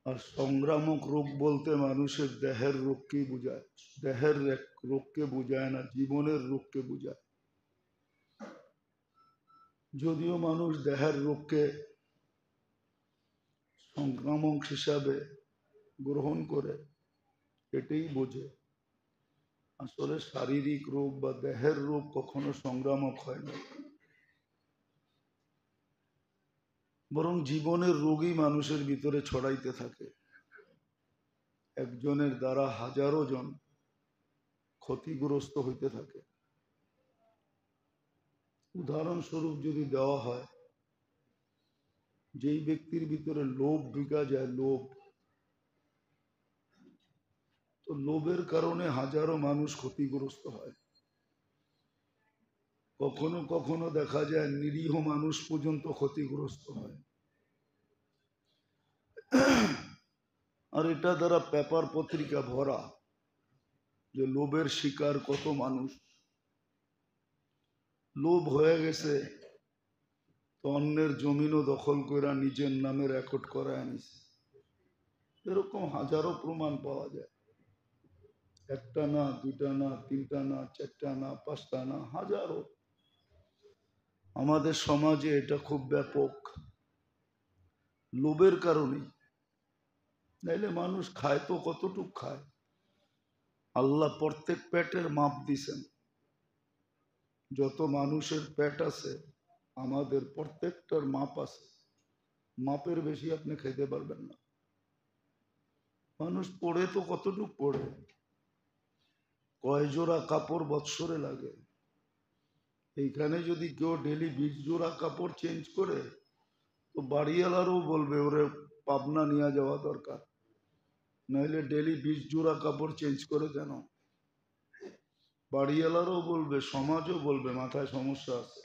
আর সংক্রামক রোগ বলতে মানুষের দেহের রোগকেই বোঝায়, দেহের রোগকে বোঝায় না, জীবনের রোগকে বোঝায়। যদিও মানুষ দেহের রোগকে সংক্রামক হিসাবে গ্রহণ করে, এটাই বোঝে। আসলে শারীরিক রোগ বা দেহের রোগ কখনো সংক্রামক হয় না, বরং জীবনের রোগই মানুষের ভিতরে ছড়াইতে থাকে। একজনের দ্বারা হাজারো জন ক্ষতিগ্রস্ত হইতে থাকে। উদাহরণস্বরূপ যদি দেওয়া হয়, যেই ব্যক্তির ভিতরে লোভ ঢুকা যায়, লোভ, তো লোভের কারণে হাজারো মানুষ ক্ষতিগ্রস্ত হয়। কখনো কখনো দেখা যায় নিরীহ মানুষ পর্যন্ত ক্ষতিগ্রস্ত হয়। আর এটা দ্বারা পেপার পত্রিকা ভরা যে লোভের শিকার কত মানুষ। লোভ হয়ে গেছে তো অন্যের জমিনও দখল করে নিজের নামে রেকর্ড করে আনিছে। এরকম হাজারো প্রমাণ পাওয়া যায়। একটা না, দুটা না, তিনটা না, চারটা না, পাঁচটা না, হাজারো। আমাদের সমাজে এটা খুব ব্যাপক, লোভের কারণে। নাইলে মানুষ খায় তো কতটুক খায়। আল্লাহ প্রত্যেক পেটের মাপ দিছেন। যত মানুষের পেট আছে আমাদের প্রত্যেকটার মাপ আছে, মাপের বেশি আপনি খেতে পারবেন না। মানুষ পড়ে তো কতটুক পড়ে, কয় জোড়া কাপড় বৎসরে লাগে। এইখানে যদি কেউ ডেলি 20 জোড়া কাপড় চেঞ্জ করে, তো বাড়িওয়ালারও বলবে ওরে পাবনা নিয়ে যাওয়া দরকার, নাহলে ডেলি 20 জোড়া কাপড় চেঞ্জ করে কেন। বাড়িওয়ালারও বলবে, সমাজও বলবে মাথায় সমস্যা আছে।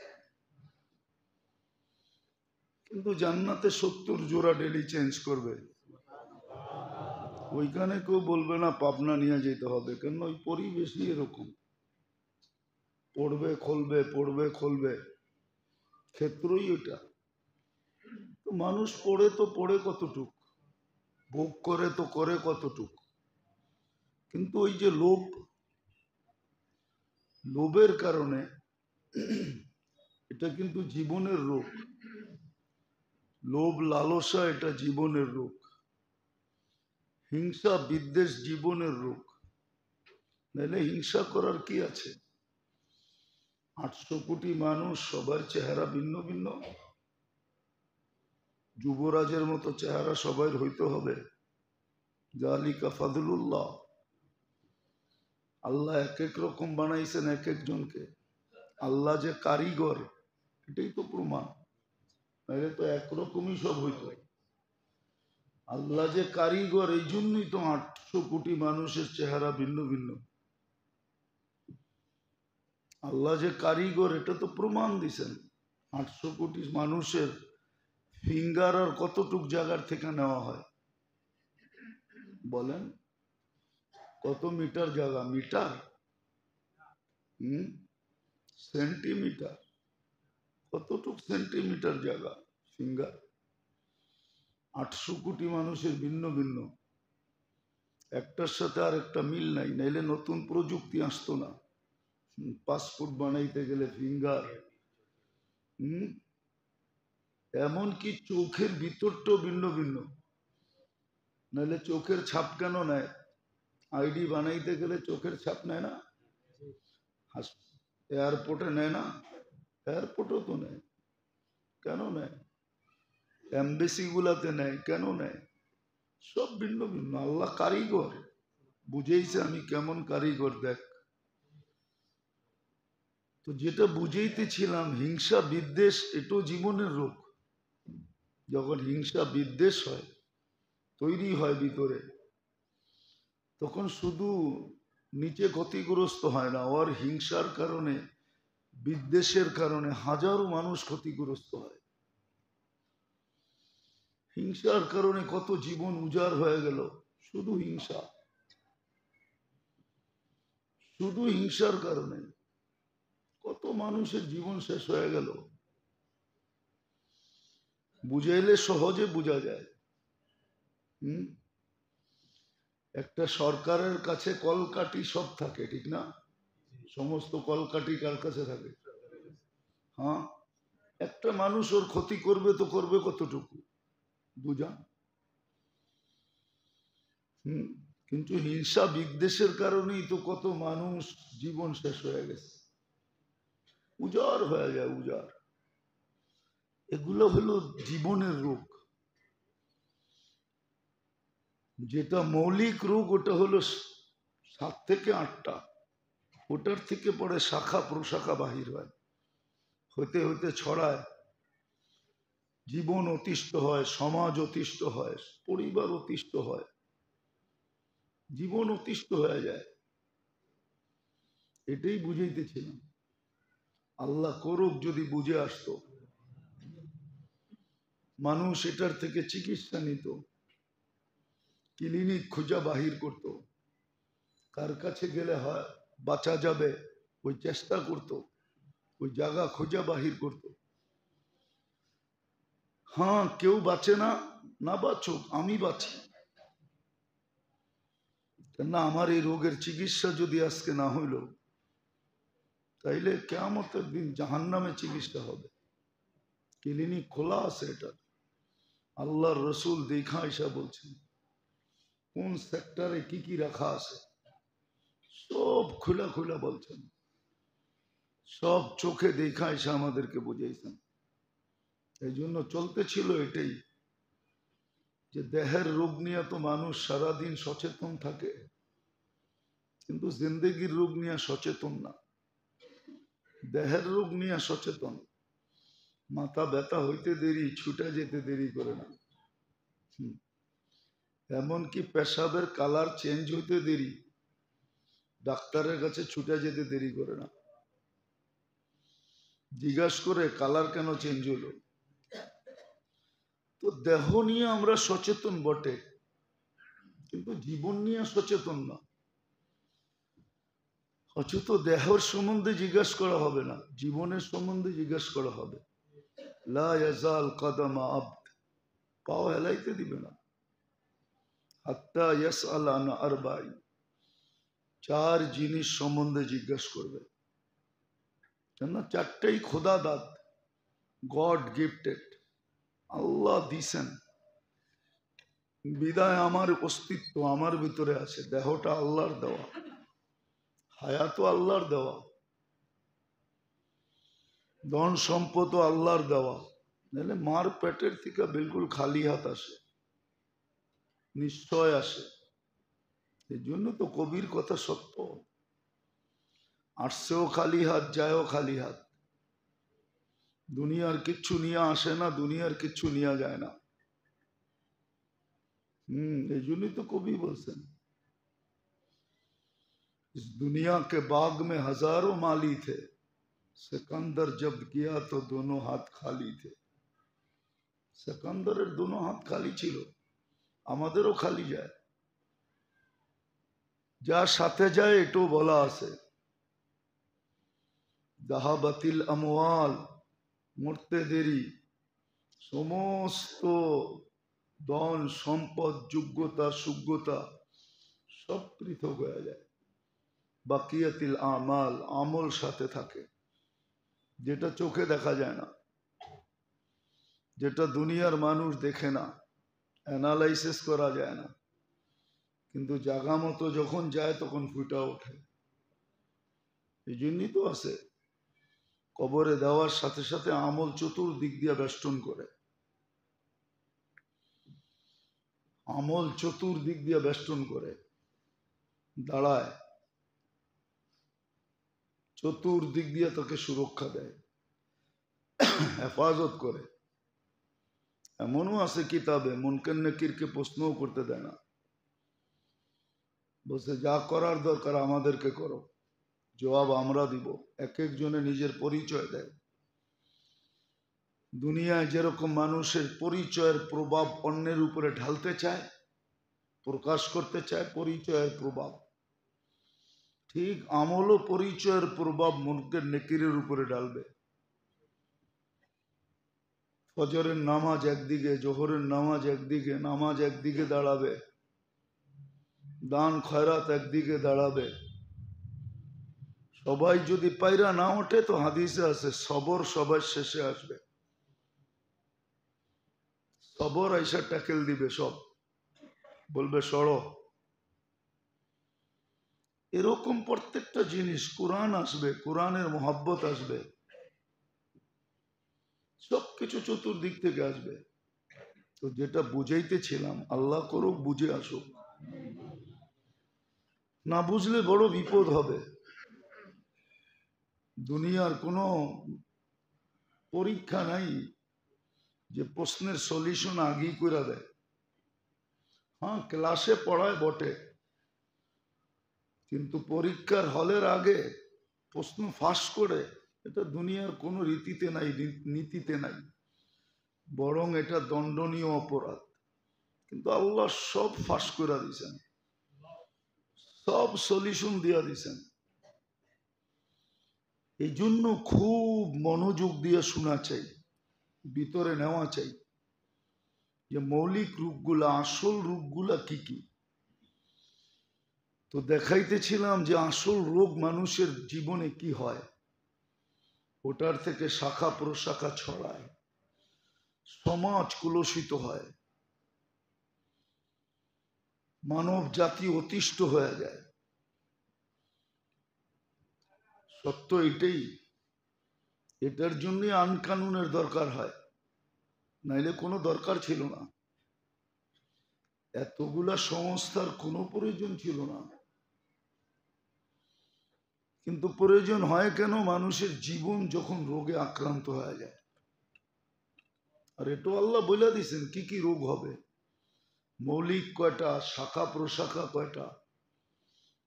কিন্তু জান্নাতে 70 জোড়া ডেলি চেঞ্জ করবে, ওইখানে কেউ বলবে না পাবনা নিয়ে যেতে হবে, কেন ওই পরিবেশই এরকম। পড়বে খুলবে, পড়বে খুলবে, ক্ষেত্রই এটা। তো মানুষ পড়ে তো পড়ে কতটুক, ভোগ করে তো করে কতটুক। কিন্তু ওই যে লোভ, লোভের কারণে, এটা কিন্তু জীবনের রোগ। লোভ লালসা এটা জীবনের রোগ। হিংসা বিদ্বেষ জীবনের রোগ। নাহলে হিংসা করার কি আছে? 800 কোটি মানুষ, সবার চেহারা ভিন্ন ভিন্ন। যুবরাজের মতো চেহারা সবাই হইতে হবে? যালিকা ফাদলুল্লাহ। আল্লাহ এক এক রকম বানাইছেন এক একজনকে। আল্লাহ যে কারিগর, এটাই তো প্রমাণ। নাহলে তো একরকমই সব হইতো। আল্লাহ যে কারিগর, এই জন্যই তো 800 কোটি মানুষের চেহারা ভিন্ন ভিন্ন। আল্লাহ যে কারিগর এটা তো প্রমাণ দিছেন। 800 কোটি মানুষের ফিঙ্গার আর কতটুক জায়গার থেকে নেওয়া হয় বলেন? কত মিটার জায়গা? মিটার? সেন্টিমিটার। কতটুক সেন্টিমিটার জায়গা ফিঙ্গার? 800 কোটি মানুষের ভিন্ন ভিন্ন, একটার সাথে আর একটা মিল নাই, নাইলে নতুন প্রযুক্তি আসতো না। পাসপোর্ট বানাইতে গেলে ফিঙ্গার। এমনকি চোখের ভিতরটাও ভিন্ন ভিন্ন, নাহলে চোখের ছাপ কেন নেয়? আইডি বানাইতে গেলে চোখের ছাপ নেয় না? এয়ারপোর্টে নেয় না? এয়ারপোর্টও তো নেয়। কেন নেয়? এমবেসি গুলাতে নেয়, কেন নেয়? সব ভিন্ন ভিন্ন। আল্লাহ কারিগর, বুঝেইছে আমি কেমন কারিগর দেখ। তো যেটা বুঝেইতেছিলাম, হিংসা বিদ্বেষ এটাও জীবনের রোগ। যখন হিংসা বিদ্বেষ হয়, তৈরি হয় ভিতরে, তখন শুধু নিচে ক্ষতিগ্রস্ত হয় না, ওর হিংসার কারণে, বিদ্বেষের কারণে হাজারো মানুষ ক্ষতিগ্রস্ত হয়। হিংসার কারণে কত জীবন উজাড় হয়ে গেল, শুধু হিংসা, শুধু হিংসার কারণে কত মানুষের জীবন শেষ হয়ে গেল। বুঝাইলে সহজে বোঝা যায়। হুম, একটা সরকারের কাছে কলকাঠি সব থাকে, ঠিক না? সমস্ত কলকাঠি কার কাছে থাকে? হ্যাঁ, একটা মানুষ ওর ক্ষতি করবে তো করবে কতটুকু, বুঝান। কিন্তু হিংসা বিদ্বেষের কারণেই তো কত মানুষ জীবন শেষ হয়ে গেছে, উজাড় হয়ে যায়, উজাড়। এগুলো হলো জীবনের রোগ। যেটা মৌলিক রোগ ওটা হলো 7 থেকে 8টা, ওটার থেকে পরে শাখা প্রশাখা বাহির হয়, হতে হতে ছড়ায়, জীবন অতিষ্ঠ হয়, সমাজ অতিষ্ঠ হয়, পরিবার অতিষ্ঠ হয়, জীবন অতিষ্ঠ হয়ে যায়। এটাই বুঝাইতেছিলাম। আল্লাহ করুক যদি বুঝে আসতো, মানুষ এটার থেকে চিকিৎসা নিত, ক্লিনিক খোঁজা বাহির করত, কার কাছে গেলে হয় বাঁচা যাবে ওই চেষ্টা করত, ওই জায়গা খোঁজা বাহির করত। হ্যাঁ, কেউ বাঁচে না, না বাঁচুক, আমি বাঁচি। না, আমার এই রোগের চিকিৎসা যদি আজকে না হইল, তাইলে কিয়ামতের দিন জাহান্নামে চিকিৎসা হবে। ক্লিনিক খোলা আছে এটা, আল্লাহর রসুল দেখা এসা বলছেন কোন সেক্টরে কি কি রাখা আছে, সব খোলা খোলা বলছেন, সব চোখে দেখা এসে আমাদেরকে বুঝাইছেন। এই জন্য চলতেছিল এটাই, যে দেহের রোগ নিয়ে তো মানুষ সারাদিন সচেতন থাকে, কিন্তু জিন্দেগির রোগ নিয়ে সচেতন না, দেহের রোগ নিয়ে সচেতন। মাথা ব্যথা হইতে দেরি, ছুটে যেতে দেরি করে না। এমনকি পেশাবের কালার চেঞ্জ হইতে দেরি, ডাক্তারের কাছে ছুটে যেতে দেরি করে না, জিজ্ঞাসা করে কালার কেন চেঞ্জ হলো। তো দেহ নিয়ে আমরা সচেতন বটে, কিন্তু জীবন নিয়ে সচেতন না। অথচ দেহের সম্বন্ধে জিজ্ঞাসা করা হবে না, জীবনের সম্বন্ধে জিজ্ঞাসা করা হবে। লা ইয়াজাল কদম আবদ, পাও হেলাইতে দিবে না। হাত্তা ইয়াসআল আন আরবাঈন, 4 জিনিস সম্বন্ধে জিজ্ঞাসা করবে। কেন? 4টাই খোদা দাত, গড গিফটেড, আল্লাহ দিছেন। বিদায় আমার অস্তিত্ব আমার ভিতরে আছে, দেহটা আল্লাহর দেওয়া, হায়াতও আল্লাহর দেওয়া, ধন সম্পদও আল্লাহর দেওয়া। নাহলে মার পেটের থেকে বিলকুল খালি হাত আসে, নিশ্চয় আসে। এই জন্য তো কবির কথা সত্য, আসছেও খালি হাত, যায়ও খালি হাত। দুনিয়ার কিচ্ছু নিয়ে আসে না, দুনিয়ার কিচ্ছু নিয়ে যায় না। এই জন্যই তো কবি বলছেন, इस दुनिया के बाग में हजारों माली थे, सिकंदर जब गया तो दोनों हाथ खाली थे। সিকান্দারের দোনো হাত খালি ছিল, আমাদেরও খালি যায়। যার সাথে যায় এটাও বলা আছে, যাহাবাতিল আমওয়াল, মরতে দেরি, সমস্ত ধন সম্পদ যোগ্যতা সুযোগ্যতা সব পৃথক হয়ে যায়। বাকিয়াতিল আমাল, আমল সাথে থাকে, যেটা চোখে দেখা যায় না, যেটা দুনিয়ার মানুষ দেখে না, অ্যানালাইসিস করা যায় না, কিন্তু জাগা মতো যখন যায় তখন ফুটা ওঠে। এই জন্যই তো আছে কবরে দেওয়ার সাথে সাথে আমল চতুর্দিক দিয়ে বেষ্টন করে, আমল চতুর্দিক দিয়ে বেষ্টন করে দাঁড়ায়, চতুর্দিক দিয়ে তাকে সুরক্ষা দেয়, হেফাজত করে। এমনও আছে কিতাবে মুনকার নাকিরকে প্রশ্নও করতে দেয় না, বলছে যা করার দরকার আমাদেরকে করো, জবাব আমরা দিব। এক একজনে নিজের পরিচয় দেয়। দুনিয়ায় যেরকম মানুষের পরিচয়ের প্রভাব অন্যের উপরে ঢালতে চায়, প্রকাশ করতে চায় পরিচয়ের প্রভাব, ঠিক আমলও পরিচয়ের প্রভাব মুনকার নাকিরের উপরে ঢালবে। ফজরের নামাজ একদিকে, জোহরের নামাজ একদিকে, নামাজ একদিকে দাঁড়াবে, দান খয়রাত একদিকে দাঁড়াবে। সবাই যদি পায়রা না ওঠে তো হাদিসে আছে সবর সবার শেষে আসবে। সবর আইসা ট্যাকেল দিবে, সব বলবে সরো। এরকম প্রত্যেকটা জিনিস, কোরআন আসবে, কোরআনের মোহাব্বত আসবে, সবকিছু চতুর্দিক থেকে আসবে। তো যেটা বুঝাইতেছিলাম, আল্লাহ করুক বুঝে আসুক, না বুঝলে বড় বিপদ হবে। দুনিয়ার কোনো পরীক্ষা নাই যে প্রশ্নের সলিউশন আগেই করে দেয়। হ্যাঁ, ক্লাসে পড়ায় বটে, কিন্তু পরীক্ষার হলের আগে প্রশ্ন ফাঁস করে, এটা দুনিয়ার কোনো রীতিতে নাই, নীতিতে নাই, বরং এটা দণ্ডনীয় অপরাধ। কিন্তু আল্লাহ সব ফাঁস করে দিয়েছেন, সব সলিউশন দিয়া দিয়েছেন। এই জন্য খুব মনোযোগ দিয়ে শোনা চাই, ভিতরে নেওয়া চাই যে মৌলিক রূপগুলা, আসল রূপগুলা কি কি। তো দেখাইতেছিলাম যে আসল রোগ মানুষের জীবনে কি হয়, ওটার থেকে শাখা প্রশাখা ছড়ায়, সমাজ কলুষিত হয়, মানব জাতি অতিষ্ঠ হয়ে যায়। সত্য এটাই, এটার জন্যই আইন কানুনের দরকার হয়, নাইলে কোনো দরকার ছিল না, এতগুলা সংস্থার কোনো প্রয়োজন ছিল না। কিন্তু প্রয়োজন হয় কেন? মানুষের জীবন যখন রোগে আক্রান্ত হয়ে যায়। আর এটাও আল্লাহ বলে দিয়েছেন কি কি রোগ হবে, মৌলিক কয়টা, শাখা প্রশাখা কয়টা,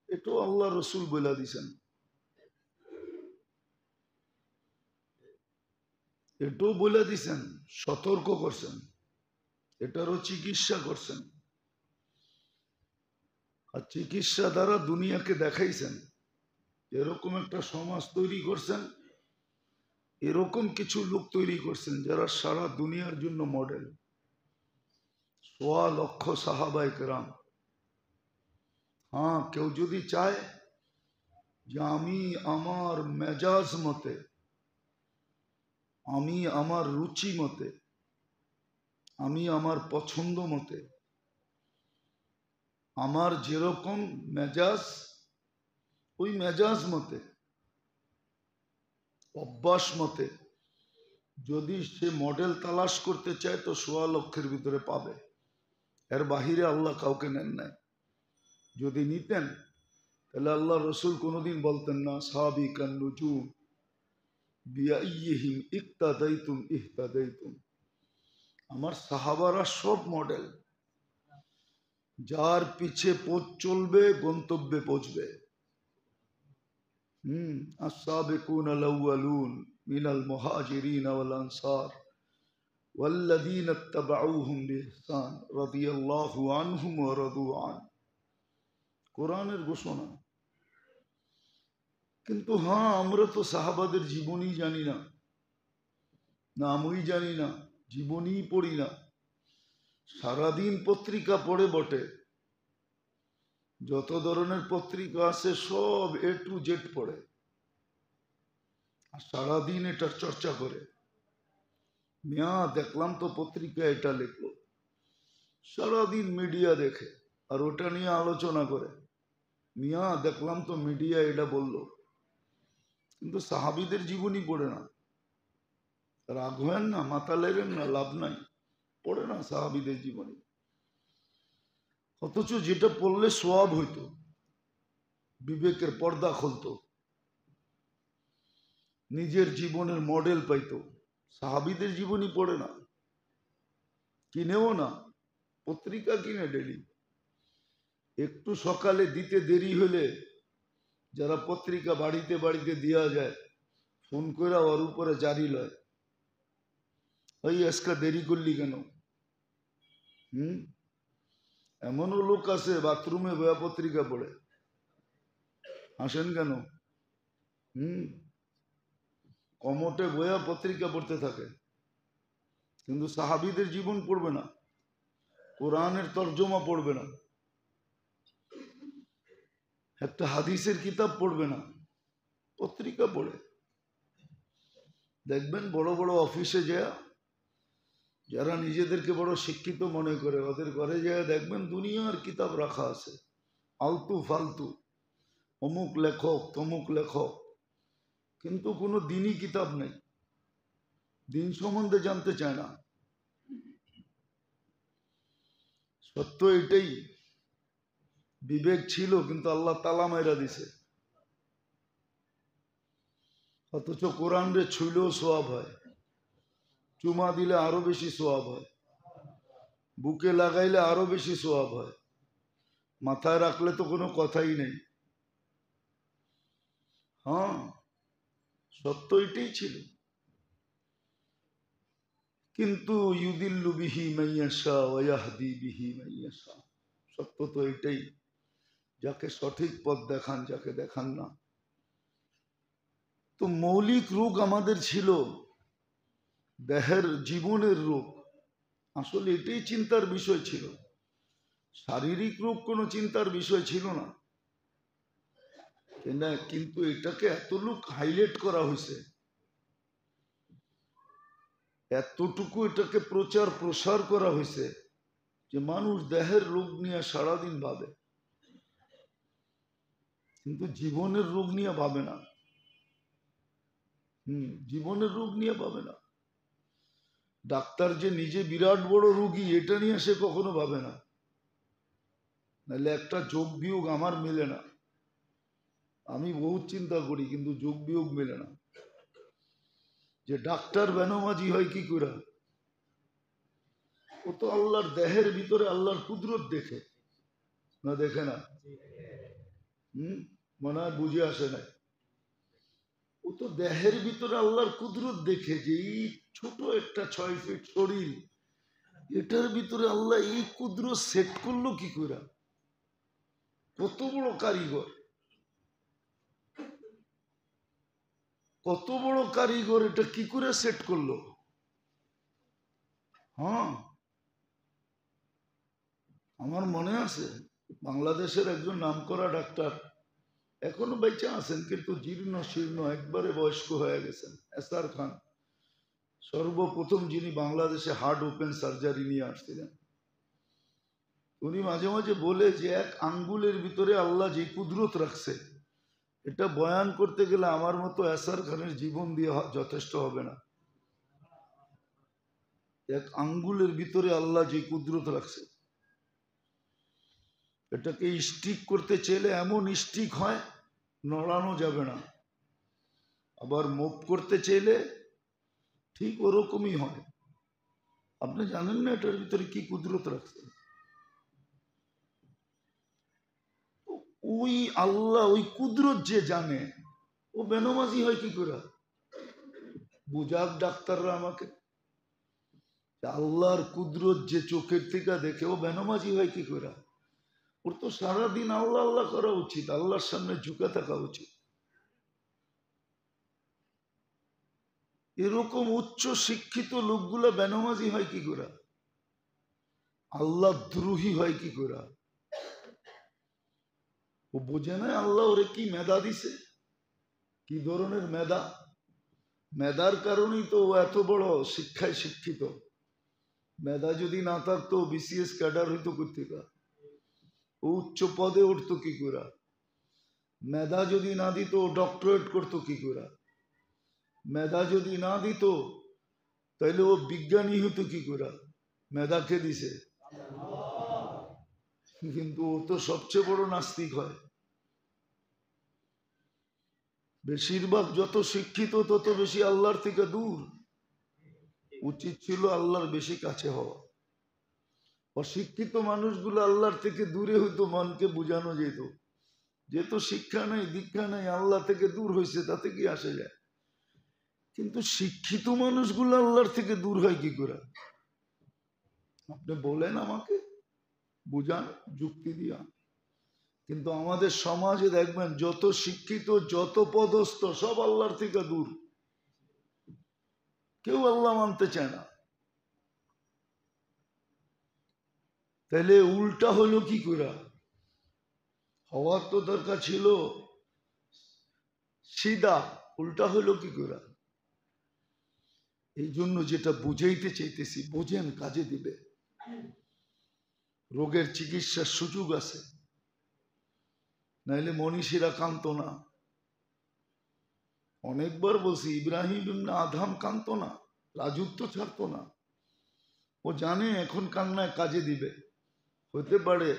এটাও আল্লাহ রসুল বলে দিয়েছেন, এটাও বলে দিয়েছেন, সতর্ক করছেন, এটারও চিকিৎসা করছেন। আর চিকিৎসা দ্বারা দুনিয়াকে দেখাইছেন এরকম একটা সমাজ তৈরি করছেন, এরকম কিছু লোক তৈরি করছেন যারা সারা দুনিয়ার জন্য মডেল। 1.25 লক্ষ সাহাবায়ে কেরাম। হ্যাঁ, কেউ যদি চায় যে আমি আমার মেজাজ মতে, আমি আমার রুচি মতে, আমি আমার পছন্দ মতে, আমার যেরকম মেজাজ ওই মেজাজ মতে, অভ্যাস মতে যদি সে মডেল তালাশ করতে চায় তো 1.25 লক্ষের ভিতরে পাবে। এর বাহিরে আল্লাহ কাউকে নেন নাই। যদি নিতেন তাহলে আল্লাহ রসুল কোনোদিন বলতেন না সাহাবিকান নুজুম বিআইয়িহিম ইক্তাদাইতুম ইহতাদাইতুম। আমার সাহাবারা সব মডেল, যার পিছে পথ চলবে গন্তব্যে পৌঁছবে। السابقون الأولون من المهاجرين والأنصار والذين اتبعوهم بإحسان رضي الله عنهم ورضوا عنه। কোরআনের ঘোষণা। কিন্তু হ্যাঁ, আমরা তো সাহাবাদের জীবনী জানি না, নামই জানি না, জীবনী পড়ি না। সারাদিন পত্রিকা পড়ে বটে, যত ধরনের পত্রিকা আছে সব A to Z পড়ে, আর সারাদিন এটার চর্চা করে। মিয়া দেখলাম তো পত্রিকা এটা লিখলো, সারাদিন মিডিয়া দেখে আর ওটা নিয়ে আলোচনা করে। মিয়া দেখলাম তো মিডিয়া এটা বললো, কিন্তু সাহাবিদের জীবনী পড়ে না। রাগ হয়েন না, মাথা লেগেন না, লাভ নাই, পড়ে না সাহাবিদের জীবনী। অথচ যেটা পড়লে সোয়াব হইতো, বিবেকের পর্দা খুলতো, নিজের জীবনের মডেল পাইতো, সাহাবিদের জীবনী পড়ে না, কিনেও না, পত্রিকা কিনে ডেলি। একটু সকালে দিতে দেরি হলে যারা পত্রিকা বাড়িতে বাড়িতে দেওয়া যায়, ফোন করে ওর উপরে জারি লয়, ওই আজকে দেরি করলি কেন? এমনও লোক আছে বাথরুমে বয়া পত্রিকা পড়ে, হাসেন কেন? কমোটে বয়া পত্রিকা পড়তে থাকে, কিন্তু সাহাবীদের জীবন পড়বে না, কোরআনের তর্জমা পড়বে না, একটা হাদিসের কিতাব পড়বে না, পত্রিকা পড়ে। দেখবেন বড় বড় অফিসে যায়, যারা নিজেদেরকে বড় শিক্ষিত মনে করে, ওদের ঘরে যায় দেখবেন দুনিয়ার কিতাব রাখা আছে, আলতু ফালতু, অমুক লেখক তমুক লেখক, কিন্তু কোনো দিনই কিতাব নেই, দিন সম্বন্ধে জানতে চায় না। সত্য এটাই, বিবেক ছিল কিন্তু আল্লাহ তালা মাইরা দিছে। অথচ কোরআন রে ছুইলেও সোয়াব হয়, চুমা দিলে আরো বেশি সোয়াব হয়, বুকে লাগাইলে আরো বেশি সোয়াব হয়, মাথায় রাখলে তো কোনো কথাই নেই। হ্যাঁ, সত্য এটাই ছিল। কিন্তু ইউদিল্লু বিহি মাইয়াশা ওয়া ইয়াহদি বিহি মাইয়াশা, সত্য তো এটাই, যাকে সঠিক পথ দেখান, যাকে দেখান না। তো মৌলিক রোগ আমাদের ছিল দেহের, জীবনের রোগ, আসলে এটাই চিন্তার বিষয় ছিল। শারীরিক রোগ কোনো চিন্তার বিষয় ছিল না, কিন্তু এটাকে এত লোক হাইলাইট করা হয়েছে, এতটুকু এটাকে প্রচার প্রসার করা হয়েছে যে মানুষ দেহের রোগ নিয়ে সারাদিন ভাবে, কিন্তু জীবনের রোগ নিয়ে ভাবে না। জীবনের রোগ নিয়ে ভাবে না। ডাক্তার যে নিজে বিরাট বড় রোগী এটা নিয়ে সে কখনো ভাবে না, নাহলে একটা যোগ বিয়োগ আমার মেলে না, আমি বহুত চিন্তা করি কিন্তু যোগ বিয়োগ মেলে না। যে ডাক্তার বেনমাজি হয় কি করে? ও তো আল্লাহর দেহের ভিতরে আল্লাহর কুদরত দেখে না, দেখে না? মনে হয় বুঝে আসে না। ও তো দেহের ভিতরে আল্লাহর কুদরত দেখে যে এই ছোট একটা 6 ফিট শরীর, এটার ভিতরে আল্লাহ এই কুদরত সেট করলো কি করে? কত বড় কারিগর, কত বড় কারিগর, এটা কি করে সেট করলো? হ্যাঁ, আমার মনে আছে বাংলাদেশের একজন নামকরা ডাক্তার, এখনো বেঁচে আছেন কিন্তু জীর্ণ শীর্ণ, একবারে বয়স্ক হয়ে গেছেন, এসআর খান, সর্বপ্রথম যিনি বাংলাদেশে হার্ট ওপেন সার্জারি নিয়ে আসছিলেন। উনি মাঝে মাঝে বলে যে এক আঙ্গুলের ভিতরে আল্লাহ যে কুদরত রাখছে, এটা বয়ান করতে গেলে আমার মতো এসআর খানের জীবন দিয়ে যথেষ্ট হবে না। এক আঙ্গুলের ভিতরে আল্লাহ যে কুদরত রাখছে, এটাকে স্টিক করতে চাইলে এমন স্টিক হয়, নড়ানো যাবে না, আবার মুভ করতে চাইলে ঠিক ওরকমই হয়। আপনি জানেন না এটার ভিতরে কি কুদরত রাখছে? ওই আল্লাহ, ওই কুদরত যে জানে, ও বেনমাজি হয় কি করে? বুঝাক ডাক্তাররা আমাকে, আল্লাহর কুদরত যে চোখের থেকে দেখে, ও বেনমাজি হয় কি করে? ওর তো সারাদিন আল্লাহ আল্লাহ করা উচিত, আল্লাহর সামনে ঝুঁকে থাকা উচিত। এরকম উচ্চ শিক্ষিত লোকগুলা বেনমাজি হয় কি করে? আল্লাহ দ্রোহী হয় কি করে? ও বোঝে না আল্লাহ ওরে কি মেধা দিছে, কি ধরনের মেধা। মেধার কারণেই তো ও এত বড় শিক্ষায় শিক্ষিত। মেধা যদি না থাকতো বিসিএস ক্যাডার হইতো কোথেকে? ও উচ্চ পদে উঠতো কি করে? মেধা যদি না দিত ডক্টরেট করতো কি করে? মেধা যদি না দিত তাইলে ও বিজ্ঞানী হইতো কি করে? মেধা কে দিছে? কিন্তু ও তো সবচেয়ে বড় নাস্তিক হয়। বেশিরভাগ যত শিক্ষিত তত বেশি আল্লাহর থেকে দূর। উচিত ছিল আল্লাহর বেশি কাছে হওয়া। অশিক্ষিত মানুষগুলো আল্লাহর থেকে দূরে হইতো, মনকে বুঝানো যেত যেহেতু শিক্ষা নাই দীক্ষা নাই, আল্লাহ থেকে দূর হয়েছে, তাতে কি আসে যায়। কিন্তু শিক্ষিত মানুষগুলো আল্লাহর থেকে দূর হয় কি করে? আপনি বলেন আমাকে, বুঝান যুক্তি দিয়া। কিন্তু আমাদের সমাজে দেখবেন যত শিক্ষিত যত পদস্থ সব আল্লাহর থেকে দূর, কেউ আল্লাহ মানতে চায় না। তাহলে উল্টা হলো কি করে? হওয়ার তো দরকার ছিল সিধা, উল্টা হলো কি করে? এই জন্য যেটা বুঝাইতে চাইতেছি, বোঝেন, কাজে দিবে। রোগের চিকিৎসার সুযোগ আছে, নাইলে মনীষীরা কান্ত না। অনেকবার বলছি, ইব্রাহিম ইবনে আদহাম কান্ত না, রাজত্ব ছাড়তো না। ও জানে এখন কান্নায় কাজে দিবে। হতে পারে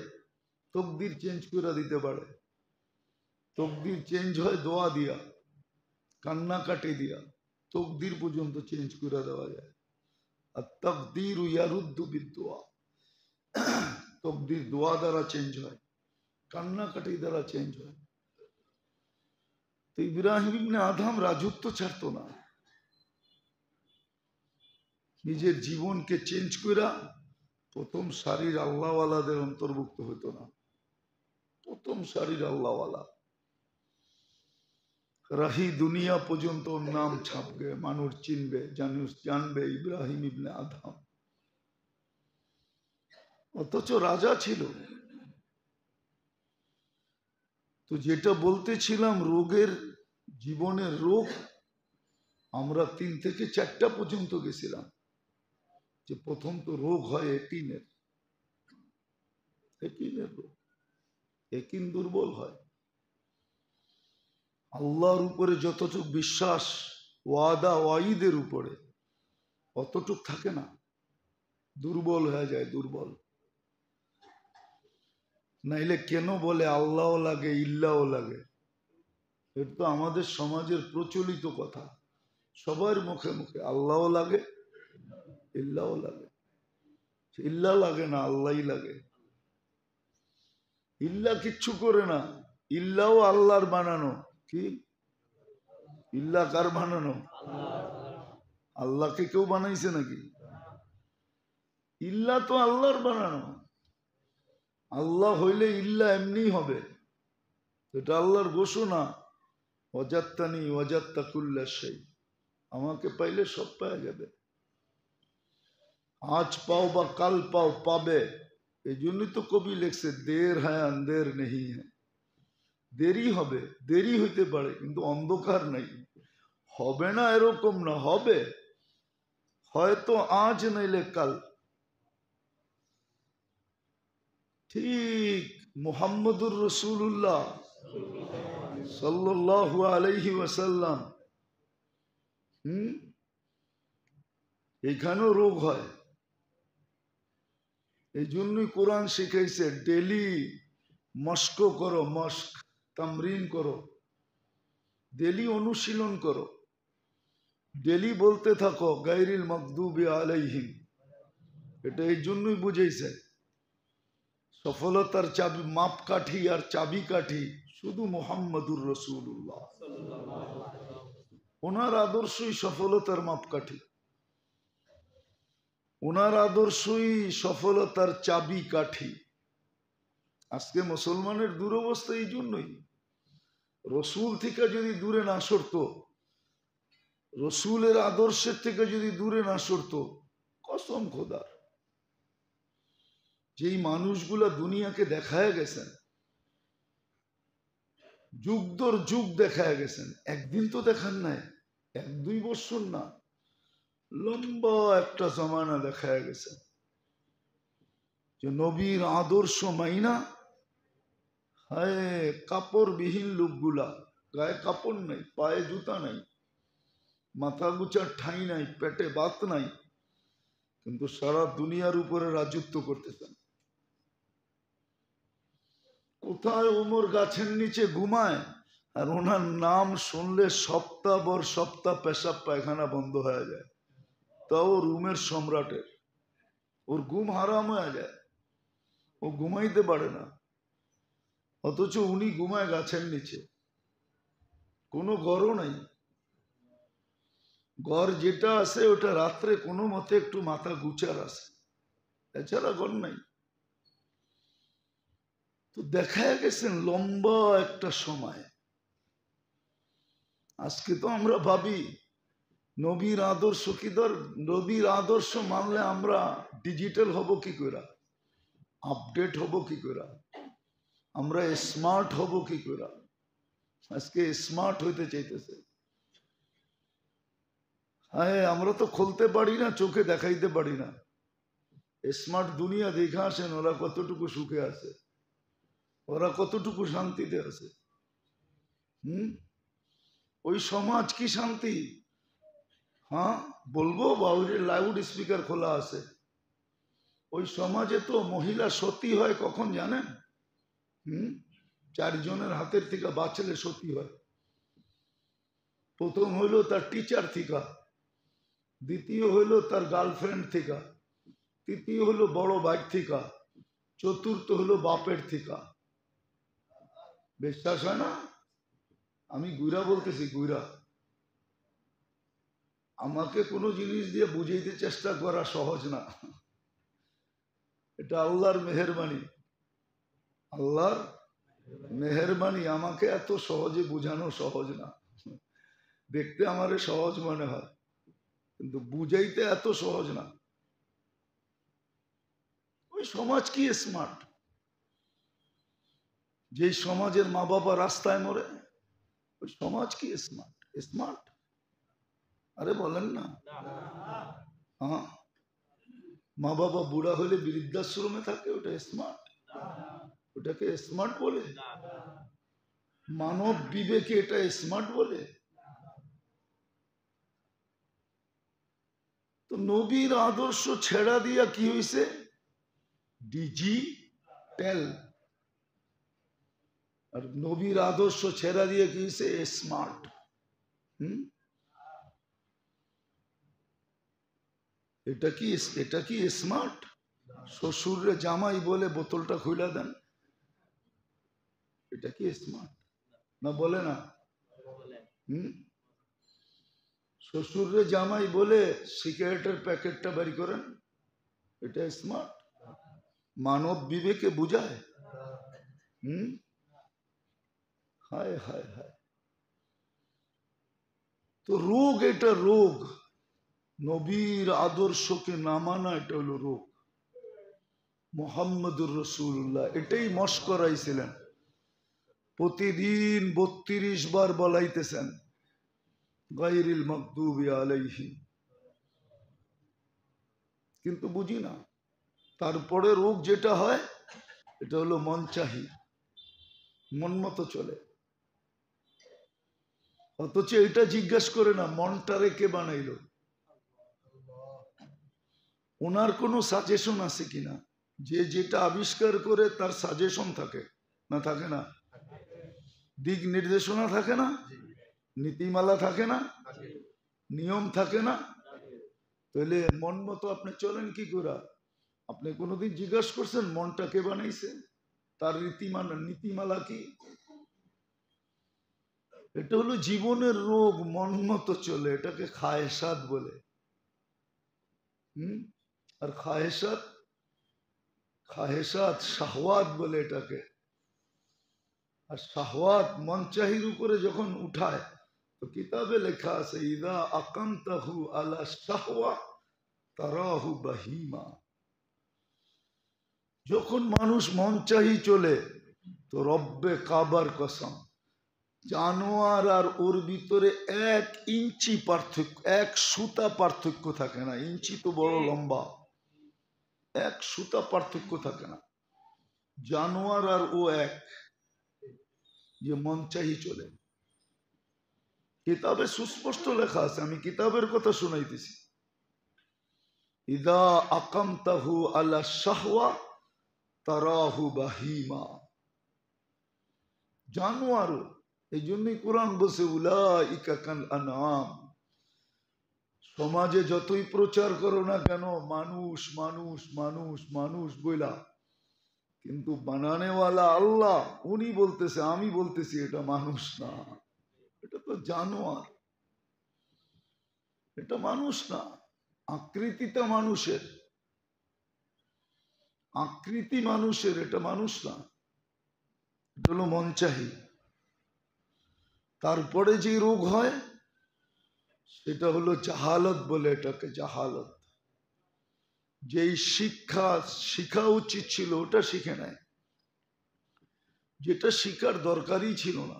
তকদির চেঞ্জ করে দিতে পারে। তকদির চেঞ্জ হয় দোয়া দিয়া, কান্না কাটে দিয়া। তকদির পর্যন্ত চেঞ্জ করে দেওয়া যায়। আর তকদির ইয়ারুদ্দু বিদুয়া, তকদির দোয়া দ্বারা চেঞ্জ হয়, কান্নাকাটি দ্বারা চেঞ্জ হয়। তো ইব্রাহিম ইবনে আদহাম রাজত্ব ছাড়তো না, নিজের জীবনকে চেঞ্জ কইরা প্রথম সারির আল্লাহওয়ালাদের অন্তর্ভুক্ত হতো না। প্রথম সারির আল্লাহওয়ালা, রাহি দুনিয়া পর্যন্ত ওর নাম ছাপবে, মানুষ চিনবে, জানবে ইব্রাহিম ইবনে আদহাম। অথচ রাজা ছিল। তো যেটা বলতেছিলাম, রোগের, জীবনের রোগ, আমরা 3 থেকে 4টা পর্যন্ত গেছিলাম। যে প্রথম তো রোগ হয় একিনের, একিনের রোগ। একিন দুর্বল হয়। আল্লাহর উপরে যতটুক বিশ্বাস, ওয়াদা ওয়াইদের উপরে অতটুক থাকে না, দুর্বল হয়ে যায়, দুর্বল। নাইলে কেন বলে আল্লাহও লাগে ইল্লাও লাগে? এটা তো আমাদের সমাজের প্রচলিত কথা, সবার মুখে মুখে আল্লাহও লাগে ইল্লাও লাগে। ইল্লা লাগে না, আল্লাহই লাগে। ইল্লা কিচ্ছু করে না, ইল্লাও আল্লাহর বানানো। কি ইল্লা কার বানানো? আল্লাহকে কেউ বানাইছে নাকি? ইল্লা তো আল্লাহর বানানো। আল্লাহ হইলে ইল্লা এমনি হবে, এটা আল্লাহর ঘোষণা। ওয়াজাত্তানি ওয়াজাত্তা কুল্লা শাই, আমাকে পাইলে সব পাওয়া যাবে। আজ পাও বা কাল পাও, পাবে। এই জন্যই তো কবি লেখছে, দের হ্যাঁ আন্দের নেই হ্যাঁ। দেরি হবে, দেরি হইতে পারে, কিন্তু অন্ধকার নাই। হবে না এরকম না, হবে হয়তো আজ নাইলে কাল। ঠিক মুহাম্মদুর রাসূলুল্লাহ সাল্লাল্লাহু আলাইহি ওয়াসাল্লাম, এখানেও রোগ হয়। এই জন্যই কোরআন শিখাইছে, ডেলি মস্ক করো, মস্ক, তামরিন করো, ডেলি অনুশীলন করো, ডেলি বলতে থাকো গায়রিল মাগদুবি আলাইহিম। এটা এই জন্যই বুঝাইছে, সফলতার চাবি, মাপকাঠি আর চাবিকাঠি শুধু মুহাম্মদুর রাসূলুল্লাহ। ওনার আদর্শই সফলতার মাপকাঠি, ওনার আদর্শই সফলতার চাবিকাঠি। আজকে মুসলমানের দুরবস্থা এই জন্যই, রসুল থেকে যদি দূরে না সরতো, রসুলের আদর্শের থেকে যদি দূরে না সরতো, কসম খোদার, যেই মানুষগুলা দুনিয়াকে দেখায় গেছেন, যুগ দর যুগ দেখায় গেছেন, একদিন তো দেখান নাই, 1-2 বছর না, লম্বা একটা জমানা দেখায় গেছেন যে নবীর আদর্শ মাইনা, হায় কাপড়বিহীন লোকগুলা, গায়ে কাপড় নাই, পায়ে জুতা নাই, মাথা গুচার ঠাঁই নাই, পেটে ভাত নাই, কিন্তু সারা দুনিয়ার উপরে রাজত্ব করতেছেন। কোথায় ওমর গাছের নিচে ঘুমায়, আর ওনার নাম শুনলে সপ্তাহ পেশাব পায়খানা বন্ধ হয়ে যায়। তাও রুমের সম্রাটের, ওর ঘুম হারাম হয়ে যায়, ও ঘুমাইতে পারে না। অথচ উনি ঘুমায় গাছের নিচে, কোনো ঘরও নাই। ঘর যেটা আছে ওটা রাত্রে কোনো মতে একটু মাথা গুচার আছে, এছাড়া ঘর নাই। তো দেখায় গেছেন লম্বা একটা সময়। আজকে তো আমরা ভাবি নবীর আদর্শ কি, নবীর আদর্শ মানলে আমরা ডিজিটাল হব কি করে? আপডেট হব কি করে, আমরা স্মার্ট হব কি করে। আজকে স্মার্ট হইতে চাইতেছে, হ্যাঁ আমরা তো খুলতে পারি না, চোখে দেখাইতে পারি না। স্মার্ট দুনিয়া দেখা আসেন, ওরা কতটুকু সুখে আছে, ওরা কতটুকু শান্তিতে আছে। ওই সমাজ কি শান্তি? হ্যাঁ বলবো, বাউরের লাউড স্পিকার খোলা আছে। ওই সমাজে তো মহিলা সতী হয় কখন জানেন? 4 জনের হাতের থেকে বাঁচলে সতী হয়। প্রথম হইল তার টিচার থেকে, দ্বিতীয় হইল তার গার্লফ্রেন্ড থেকে, তৃতীয় হলো বড় ভাই থেকে, চতুর্থ হলো বাপের থেকে। বিশ্বাস হয় না? আমি গুইরা বলতেছি, গুইরা। আমাকে কোনো জিনিস দিয়ে বুঝাইতে চেষ্টা করা সহজ না, এটা আল্লাহর মেহেরবানি। আল্লাহর মেহেরবানি, আমাকে এত সহজে বুঝানো সহজ না। দেখতে আমারে সহজ মনে হয়, কিন্তু বুঝাইতে এত সহজ না। ওই সমাজ কি স্মার্ট? যে সমাজের মা বাবা রাস্তায় মরে, ওই সমাজ কি স্মার্ট? স্মার্ট? আরে বলেন না। হ্যাঁ, মা বাবা বুড়া হলে বৃদ্ধাশ্রমে থাকে, ওটা স্মার্ট? ওটাকে স্মার্ট বলে? মানব বিবেকে এটা স্মার্ট বলে? তো নবীর আদর্শ ছেড়া দিয়া কি হয়েছে? ডিজিটাল। আর নবীর আদর্শ ছেড়া দিয়ে কি হয়েছে? স্মার্ট। এটা কি স্মার্ট? শ্বশুরে জামাই বলে বোতলটা খুলে দেন, এটা কি স্মার্ট? না বলে না? শ্বশুরে জামাই বলে সিগারেটের প্যাকেটটা বাড়ি করেন, এটা স্মার্ট? মানব বিবেকে বুঝায়? হায় হায় হায়। তো রোগ, এটা রোগ। নবীর আদর্শকে না মানা, এটা হলো রোগ। মুহাম্মদুর রাসূলুল্লাহ এটাই মশকরাইছিলেন, প্রতিদিন 32 বার বলাইতেছেন গায়রিল মাগদুবি আলাইহিম, কিন্তু বুঝি না। তারপরে রোগ যেটা হয়, এটা হলো মন চাহি, মন মতো চলে। অথচ এটা জিজ্ঞেস করে না মনটারে কে বানাইলো, ওনার কোনো সাজেশন আছে কিনা। যে যেটা আবিষ্কার করে তার সাজেশন থাকে না, থাকে না? দিক নির্দেশনা থাকে না? নীতিমালা থাকে না? নিয়ম থাকে না? তাহলে মন মতো আপনি চলেন কি করে? আপনি কোনোদিন জিজ্ঞাসা করছেন মনটা কে বানাইছে, তার নীতিমালা কি? এটা হলো জীবনের রোগ, মন মতো চলে, এটাকে খায়েশাত বলে। আর খায়েশাত শাহওয়াত বলে এটাকে। আর শাহওয়াত মন চাহির উপরে যখন উঠায়, তো কিতাবে লেখা আছে ইদা আকামতাহু আলা শাহওয়া তারাহু বাহিমা। যখন মানুষ মন চাহি চলে, তো রব্বে কাবার কসম, জানোয়ার আর ওর ভিতরে 1 ইঞ্চি পার্থক্য, 1 সুতা পার্থক্য থাকে না। ইঞ্চি তো বড় লম্বা, 1 সুতা পার্থক্য থাকে না। জানোয়ার আর ও এক, যে মন চাহি চলে। কিতাবে সুস্পষ্ট লেখা আছে, আমি কিতাবের কথা শুনাইতেছি। ইদা আকামতাহু আলা শাহওয়া তারাহু বাহিমা। জানোয়ারও, এই জন্যই কোরআন বলছে উলাইকা কাল আনআম। সমাজে যতই প্রচার করো না কেন মানুষ মানুষ মানুষ মানুষ বইলা, কিন্তু বানানেওয়ালা আল্লাহ, উনি বলতেছে, আমি বলতেছি এটা মানুষ না, এটা তো জানোয়ার, এটা মানুষ না। আকৃতিটা মানুষের, আকৃতি মানুষের, এটা মানুষ না। এটা হলো মন চাহি। তারপরে যে রোগ হয় সেটা হলো জাহালত বলে, এটাকে জাহালত। যেই শিক্ষা শিখা উচিত ছিল ওটা শিখে নেয়, যেটা শিখার দরকারই ছিল না।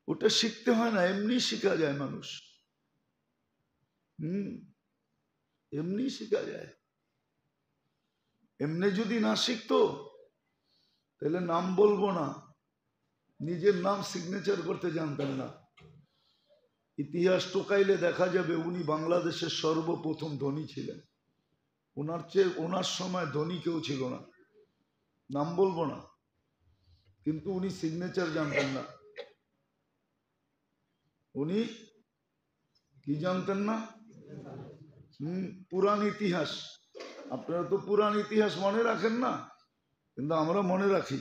ওটা শিখতে হয় না, এমনি শিখা যায় মানুষ। এমনি শিখা যায়। এমনি যদি না শিখতো তাহলে নাম বলবো না, নিজের নাম সিগনেচার করতে জানতেন না। ইতিহাস টোকাইলে দেখা যাবে উনি বাংলাদেশের সর্বপ্রথম ধনী ছিলেন। ওনার সময় ধনী কেউ ছিল না, নাম বলবো না, কিন্তু উনি সিগনেচার জানতেন না। উনি কি জানতেন না? পুরান ইতিহাস। আপনারা তো পুরান ইতিহাস মনে রাখেন না, কিন্তু আমরা মনে রাখি।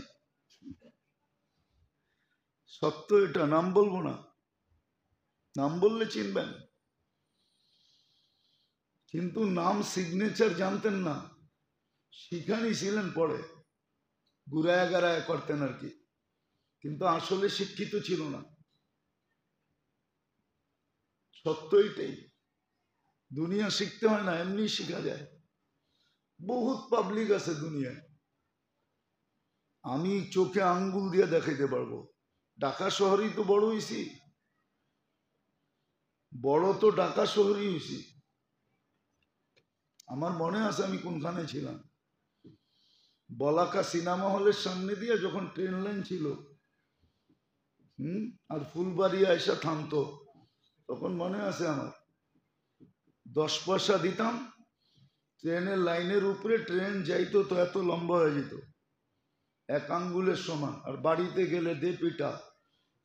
সত্য এটা, নাম বলবো না, নাম বললে চিনবেন, কিন্তু নাম সিগনেচার জানতেন না। শিখানি ছিলেন পরে, ঘুরায়া গারায়া করতেন আর কি, কিন্তু আসলে শিক্ষিত ছিল না। সত্য এটাই। দুনিয়া শিখতে হয় না, এমনি শিখা যায়। বহুত পাবলিক আছে দুনিয়ায়, আমি চোখে আঙ্গুল দিয়ে দেখাইতে পারবো। ঢাকা শহরেই তো বড় হয়েছি, বড় তো ঢাকা শহরই হয়েছি। আমার মনে আছে আমি কোনখানে ছিলাম, বলাকা সিনেমা হলের সামনে দিয়ে যখন ট্রেন লাইন ছিল, আর ফুলবাড়ি আইসা থামতো, তখন মনে আছে আমার 10 পয়সা দিতাম, ট্রেনের লাইনের উপরে ট্রেন যাইতো তো এত লম্বা হয়ে যেত, এক আঙ্গুলের সমান। আর বাড়িতে গেলে দে পিটা,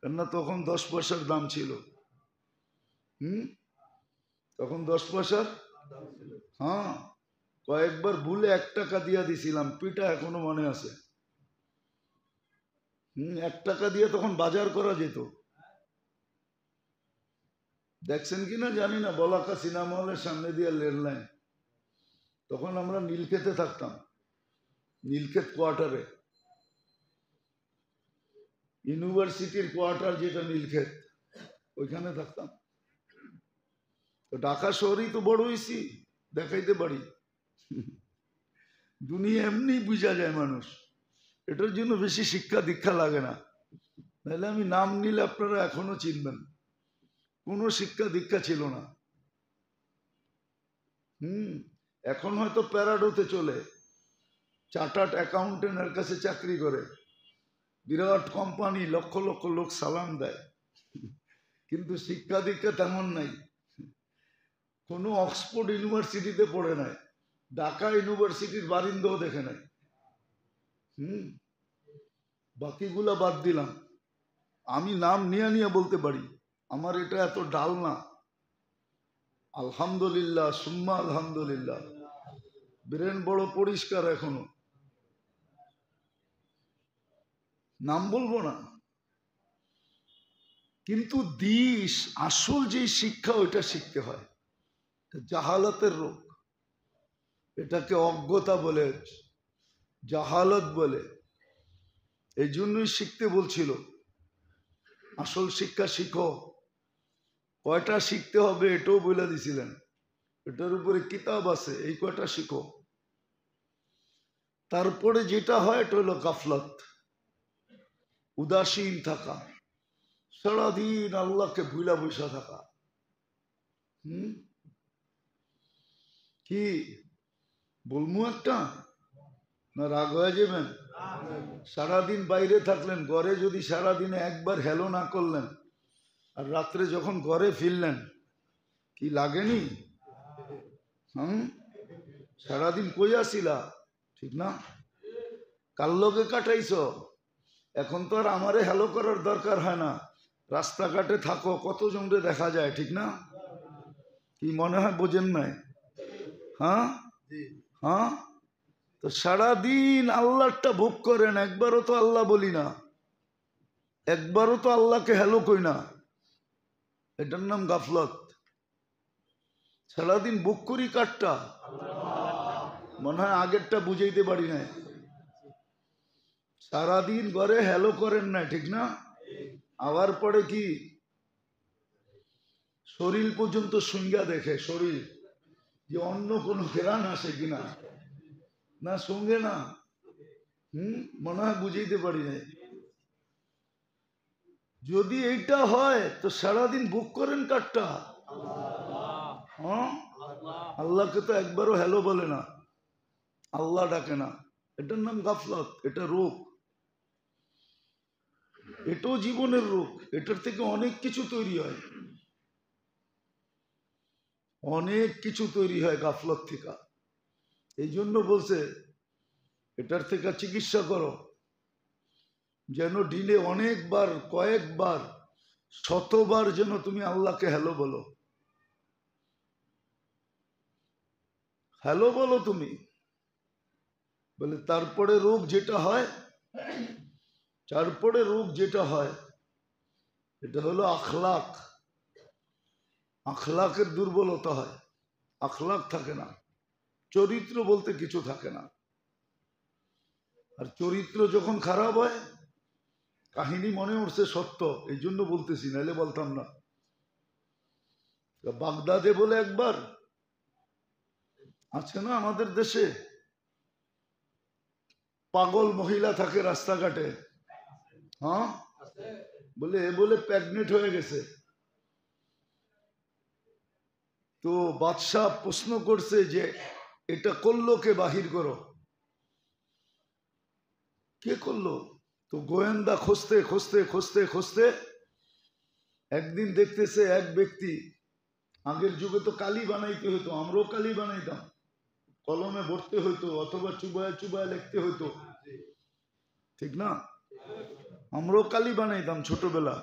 কেননা তখন 10 পয়সার দাম ছিল। তখন 10 পয়সার, হ্যাঁ, কয়েকবার ভুলে 1 টাকা দিয়া দিছিলাম, পিটা এখনো মনে আছে। 1 টাকা দিয়ে তখন বাজার করা যেত। দেখছেন কিনা জানি না, বলাকা সিনেমা হলের সামনে দিয়ে রেল লাইন, তখন আমরা নীলক্ষেতে থাকতাম, নীলক্ষেত কোয়ার্টারে, ইউনিভার্সিটির কোয়ার্টার যেটা নীলক্ষেত, ওইখানে থাকতাম। তো ঢাকা শহরেই তো বড় হয়েছি, দেখাইতে পারি। দুনিয়া এমনি বুঝা যায় মানুষ, এটার জন্য বেশি শিক্ষা দীক্ষা লাগে না। নাহলে আমি নাম নিলে আপনারা এখনো চিনবেন, কোনো শিক্ষা দীক্ষা ছিল না। এখন হয়তো প্যারাডোতে চলে, চার্টার্ড অ্যাকাউন্টেন্টের কাছে চাকরি করে, বিরাট কোম্পানি, লক্ষ লক্ষ লোক সালাম দেয়, কিন্তু শিক্ষা দীক্ষা তেমন নাই। কোনো অক্সফোর্ড ইউনিভার্সিটিতে পড়ে নাই, ঢাকা ইউনিভার্সিটির বারিন্দাও দেখে নাই। বাকিগুলা বাদ দিলাম, আমি নাম নিয়ে নিয়ে বলতে পারি, আমার এটা এত ডাল না। আলহামদুলিল্লাহ, সুম্মা আলহামদুলিল্লাহ, ব্রেন বড় পরিষ্কার এখনো। নাম বলবো না, কিন্তু আসল যে শিক্ষা ওইটা শিখতে হয়। জাহালাতের রোগ, এটাকে অজ্ঞতা বলে, জাহালত বলে, এই জন্যই শিখতে বলছিল। আসল শিক্ষা শিখো, কয়টা শিখতে হবে এটাও বলে দিছিলেন, এটার উপরে কিতাব আছে, এই কয়টা শিখো। তারপরে যেটা হয় এটা হলো গাফলত, উদাসীন থাকা, সারাদিন আল্লাহকে ভুলা বসা থাকা। কি বলবো একটা, না রাগ হয়ে যাবেন? সারাদিন বাইরে থাকলেন, ঘরে যদি সারাদিনে একবার হেলো না করলেন, আর রাত্রে যখন ঘরে ফিরলেন, কি লাগেনি? সারাদিন কই আসিলা, ঠিক না? কার লগে কাটাইছ? এখন তো আর আমারে হ্যালো করার দরকার হয় না, রাস্তাঘাটে থাকো, কতজনকে দেখা যায়, ঠিক না? কি মনে হয় বোঝেন নাই? হ্যাঁ, তো সারাদিন আল্লাহটা ভোগ করেন, একবারও তো আল্লাহ বলি না, একবারও তো আল্লাহকে হ্যালো কই না, এটার নাম গাফলত। সারাদিন ভোগ করি কারটা? মনে হয় আগেরটা বুঝাইতে পারি না। সারাদিন ঘরে হ্যালো করেন না, ঠিক না? আবার পরে কি শরীর পর্যন্ত সুঙ্গা দেখে, শরীর যে অন্য কোনো ঘেরান আসে কিনা, না সঙ্গে না। মনে হয় বুঝাইতে পারি না। যদি এইটা হয় তো সারাদিন বুক করেন কারটা? হ্যাঁ, আল্লাহকে তো একবারও হ্যালো বলে না, আল্লাহ ডাকে না। এটার নাম গাফলত, এটা রোগ, এটাও জীবনের রোগ। এটার থেকে অনেক কিছু তৈরি হয়, অনেক কিছু তৈরি হয় গাফলত থেকে। এই জন্য বলছে এটার থেকে চিকিৎসা করো, যেন দিনে অনেকবার, কয়েকবার, শতবার যেন তুমি আল্লাহকে হ্যালো বলো, হ্যালো বলো তুমি। বলে তারপরে রোগ যেটা হয়, তারপরে রোগ যেটা হয় এটা হলো আখলাক। আখলাকের দুর্বলতা হয়, আখলাক থাকে না, চরিত্র বলতে কিছু থাকে না। আর চরিত্র যখন খারাপ হয়, কাহিনী মনে উঠছে সত্য, এই জন্য বলতেছি, নাহলে বলতাম না। বাগদাদে বলে একবার আছে না আমাদের দেশে, পাগল মহিলা থাকে রাস্তাঘাটে। হ্যাঁ, বলে এ বলে প্রেগনেন্ট হয়ে গেছে। তো বাদশাহ প্রশ্ন করছে যে এটা করলো কে, বাহির করো। কে করলো? তো গোয়েন্দা খুঁজতে খুঁজতে খুঁজতে খুঁজতে একদিন দেখতেছে এক ব্যক্তি, আগের যুগে তো কালি বানাইতে হতো, আমরাও কালি বানাইতাম, কলমে ভরতে হইতো অথবা চুবায় চুবায় লিখতে হইতো, ঠিক না? আমরাও কালি বানাইতাম ছোটবেলা,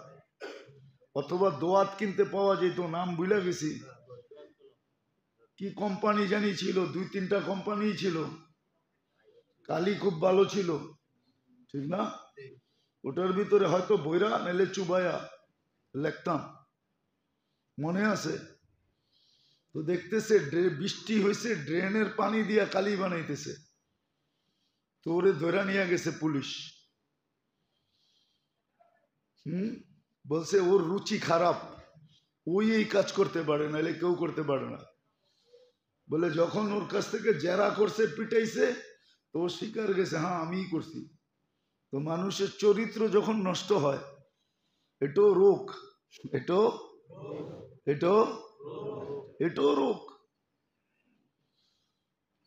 অথবা দোয়াত কিনতে পাওয়া যেত, নাম ভুলে গেছি, কি কোম্পানি জানি ছিল, 2-3টা কোম্পানি ছিল, কালি খুব ভালো ছিল, ঠিক না? ওটার ভিতরে হয়তো বইরা নাইলে চুবায়া লিখতাম, মনে আছে? তো দেখতেছে বৃষ্টি হয়েছে, ড্রেনের পানি দিয়া কালি বানাইতেছে, তো ওরে ধরে নিয়ে গেছে পুলিশ। বলছে ওর রুচি খারাপ, ওই এই কাজ করতে পারে, নাহলে কেউ করতে পারে না। বলে যখন ওর কাছ থেকে জেরা করছে, পিটাইছে, তো ও স্বীকার গেছে, হ্যাঁ আমিই করছি। তো মানুষের চরিত্র যখন নষ্ট হয়, এটাও রোগ, এটাও এটাও এটাও রোগ,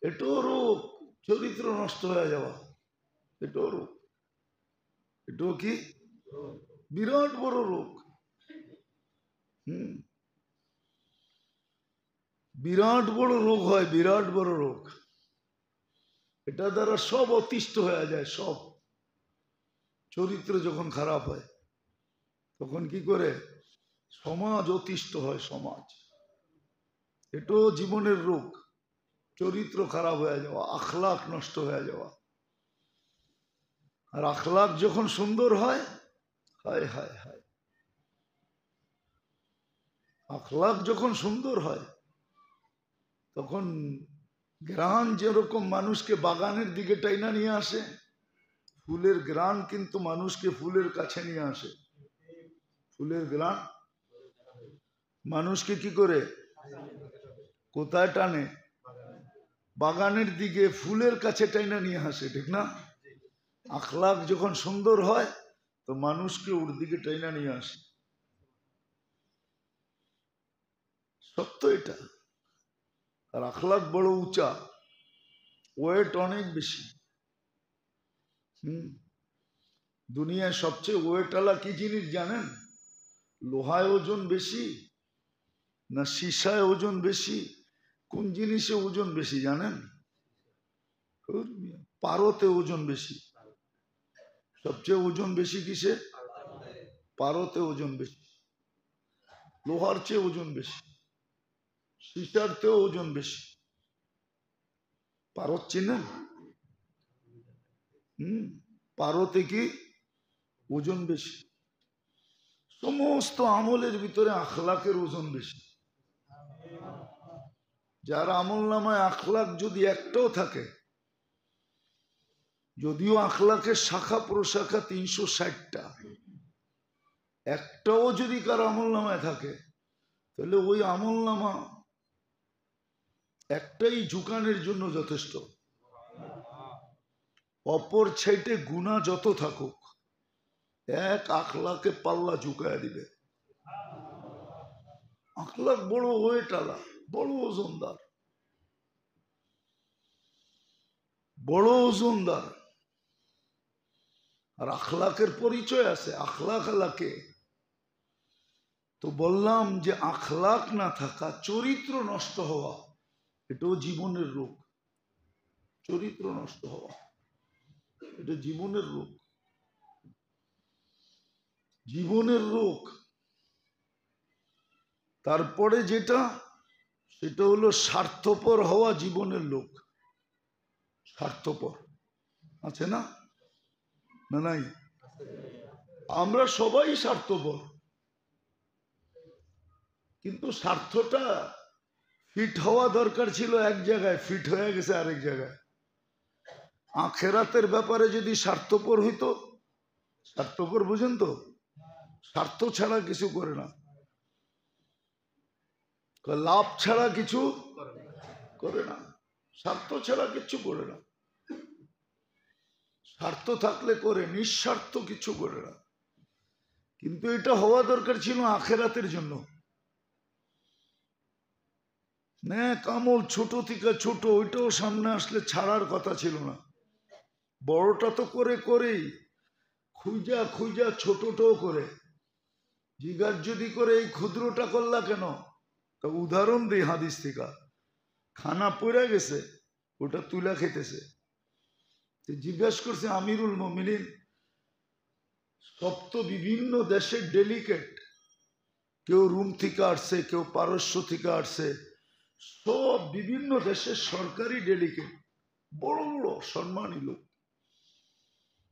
এটাও রোগ। চরিত্র নষ্ট হয়ে যাওয়া এটাও রোগ, এটাও কি বিরাট বড় রোগ। বিরাট বড় রোগ হয়, বিরাট বড় রোগ। এটা দ্বারা সব অতিষ্ঠ হয়ে যায়, সব। চরিত্র যখন খারাপ হয় তখন কি করে? সমাজ অতিষ্ঠ হয়, সমাজ। এটাও জীবনের রোগ, চরিত্র খারাপ হয়ে যাওয়া, আখলাক নষ্ট হয়ে যাওয়া। আর আখলাক যখন সুন্দর হয়, হায় হায় হায়, আখলাক যখন সুন্দর হয় তখন গ্রান যেরকম মানুষকে বাগানের দিকে টাইনা নিয়ে আসে, ফুলের গ্রান কিন্তু মানুষকে ফুলের কাছে নিয়ে আসে। ফুলের গ্রান মানুষকে কি করে, কোথায় টানে? বাগানের দিকে, ফুলের কাছে টাইনা নিয়ে আসে, ঠিক না? আখলাক যখন সুন্দর হয় তো মানুষকে ওর দিকে টাইনা নিয়ে আসে, সত্য এটা। আর আখলাক বড় উঁচা, ওয়েট অনেক বেশি। দুনিয়ায় সবচেয়ে ওয়েটওয়ালা কি জিনিস জানেন? লোহায় ওজন বেশি না সীসায় ওজন বেশি? কোন জিনিসে ওজন বেশি জানেন? পারতে ওজন বেশি। সবচেয়ে ওজন বেশি কিসে? পারতে ওজন বেশি। লোহার চেয়ে ওজন বেশি, সীসার চেয়েও ওজন বেশি। পারত চিনেন? পারতে কি ওজন বেশি। সমস্ত আমলের ভিতরে আখলাকের ওজন বেশি। যার আমল নামায় আখলাক যদি একটাও থাকে, যদিও আখলাকের শাখা প্রশাখা 360টা, একটাও যদি কার আমল নামায় থাকে, তাহলে ওই আমল নামা একটাই ঝুঁকানের জন্য যথেষ্ট। অপর সাইডে গুনাহ যত থাকুক, এক আখলাকে পাল্লা ঝুঁকায় দিবে। আখলাক বড় ওয়েটালা, বড় ওজনদার, বড় ওজনদার। আর আখলাকের পরিচয় আছে, আখলাক আলাকে। তো বললাম যে আখলাক না থাকা, চরিত্র নষ্ট হওয়া, এটাও জীবনের রোগ। চরিত্র নষ্ট হওয়া এটা জীবনের রোগ, জীবনের রোগ। তারপরে যেটা, সেটা হলো স্বার্থপর হওয়া, জীবনের লোক। স্বার্থপর আছে না? না নাই? আমরা সবাই স্বার্থপর, কিন্তু স্বার্থটা ফিট হওয়া দরকার ছিল এক জায়গায়, ফিট হয়ে গেছে আরেক জায়গায়। আখেরাতের ব্যাপারে যদি স্বার্থপর হইতো, স্বার্থপর বুঝেন তো, স্বার্থ ছাড়া কিছু করে না, লাভ ছাড়া কিছু করে না, স্বার্থ ছাড়া কিছু করে না। স্বার্থ থাকলে করে, নিঃস্বার্থ কিছু করে না। কিন্তু এটা হওয়া দরকার ছিল আখেরাতের জন্য। নেক আমল ছোট থেকে ছোট, ওইটাও সামনে আসলে ছাড়ার কথা ছিল না। বড়টা তো করে করেই, খুঁজা খুঁজা ছোটটাও করে। জিজ্ঞাসা যদি করে এই ক্ষুদ্রটা করলা কেন, তা উদাহরণ দিই হাদিস থেকে। খানা পড়ে গেছে, ওটা তুলা খেতেছে। জিজ্ঞাসা করছে আমিরুল মুমিনিন, সব তো বিভিন্ন দেশের ডেলিগেট, কেউ রুম থেকে আসছে, কেউ পারস্য থেকে আসছে, সব বিভিন্ন দেশের সরকারি ডেলিগেট, বড় বড় সম্মানী লোক।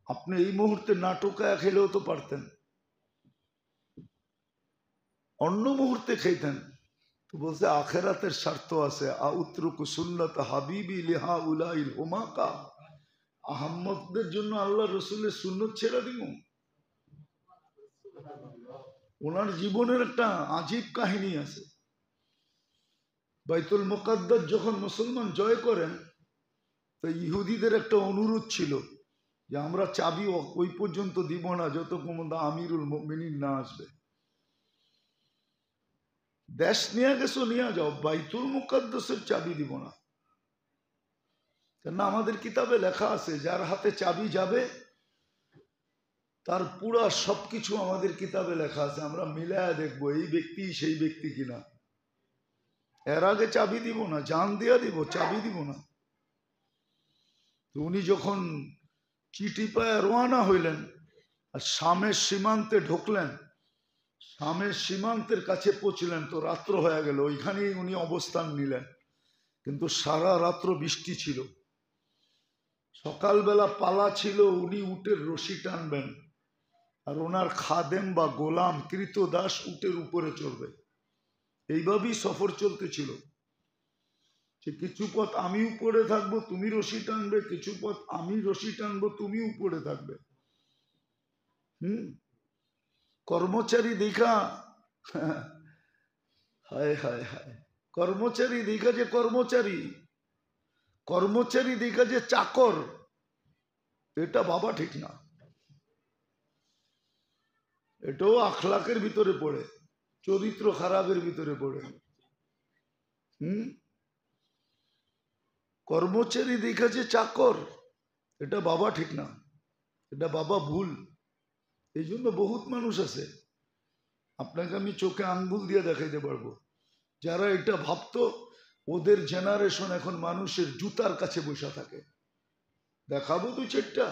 আপনি এই মুহূর্তে নাটকায় খেলেও তো পারতেন, অন্য মুহূর্তে খাইতেন। তো বলছে আখেরাতের স্বার্থ আছে। আউত্রুকু সুন্নাত হাবিবি লিহা উলাইল হুমাকা, আহম্মদদের জন্য আল্লাহ রসুলের সুন্নত ছেড়ে দিব? ওনার জীবনের একটা আজীব কাহিনী আছে। বাইতুল মুকাদ্দাস যখন মুসলমান জয় করেন, তো ইহুদিদের একটা অনুরোধ ছিল যে আমরা চাবি ওই পর্যন্ত দিব না যতক্ষণ আমিরুল মুমিনিন না আসবে। দেশ নিয়ে গেছো, নিয়ে যাও, বাইতুল মুকাদ্দাসের চাবি দিব না। কেন? আমাদের কিতাবে লেখা আছে যার হাতে চাবি যাবে তার পুরা সবকিছু আমাদের কিতাবে লেখা আছে। আমরা মিলায়া দেখবো এই ব্যক্তি সেই ব্যক্তি কিনা। এর আগে চাবি দিব না, জান দিয়া দিব, চাবি দিব না। তো উনি যখন চিঠি পায় রওনা হইলেন আর শামের সীমান্তে ঢুকলেন, শামের সীমান্তের কাছে পৌঁছলেন, তো রাত্র হয়ে গেল। ওইখানেই উনি অবস্থান নিলেন। কিন্তু সারা রাত্র বৃষ্টি ছিল। সকালবেলা পালা ছিল, উনি উটের রশি টানবেন, আর ওনার খাদেম বা গোলাম কৃতদাস উটের উপরে চড়বে। এইভাবেই সফর চলতেছিল। যে কিছু পথ আমি উপরে থাকবো, তুমি রশি টানবে, কিছু পথ আমি রশি টানবো, তুমি উপরে থাকবে। কর্মচারী দেখা, হায় হায় হায়, কর্মচারী দেখা যে কর্মচারী, কর্মচারী দেখা যে চাকর, এটা বাবা ঠিক না। এটাও আখলাকের ভিতরে পড়ে, চরিত্র খারাপের ভিতরে পড়ে। কর্মচারী দেখা যে চাকর, এটা বাবা ঠিক না, এটা বাবা ভুল। এই জন্য বহুত মানুষ আছে, আপনাকে আমি চোখে আঙ্গুল দিয়ে দেখাইতে পারবো, যারা এটা ভাবতো ওদের জেনারেশন এখন মানুষের জুতার কাছে বসে থাকে। দেখাবো দুই চারটা,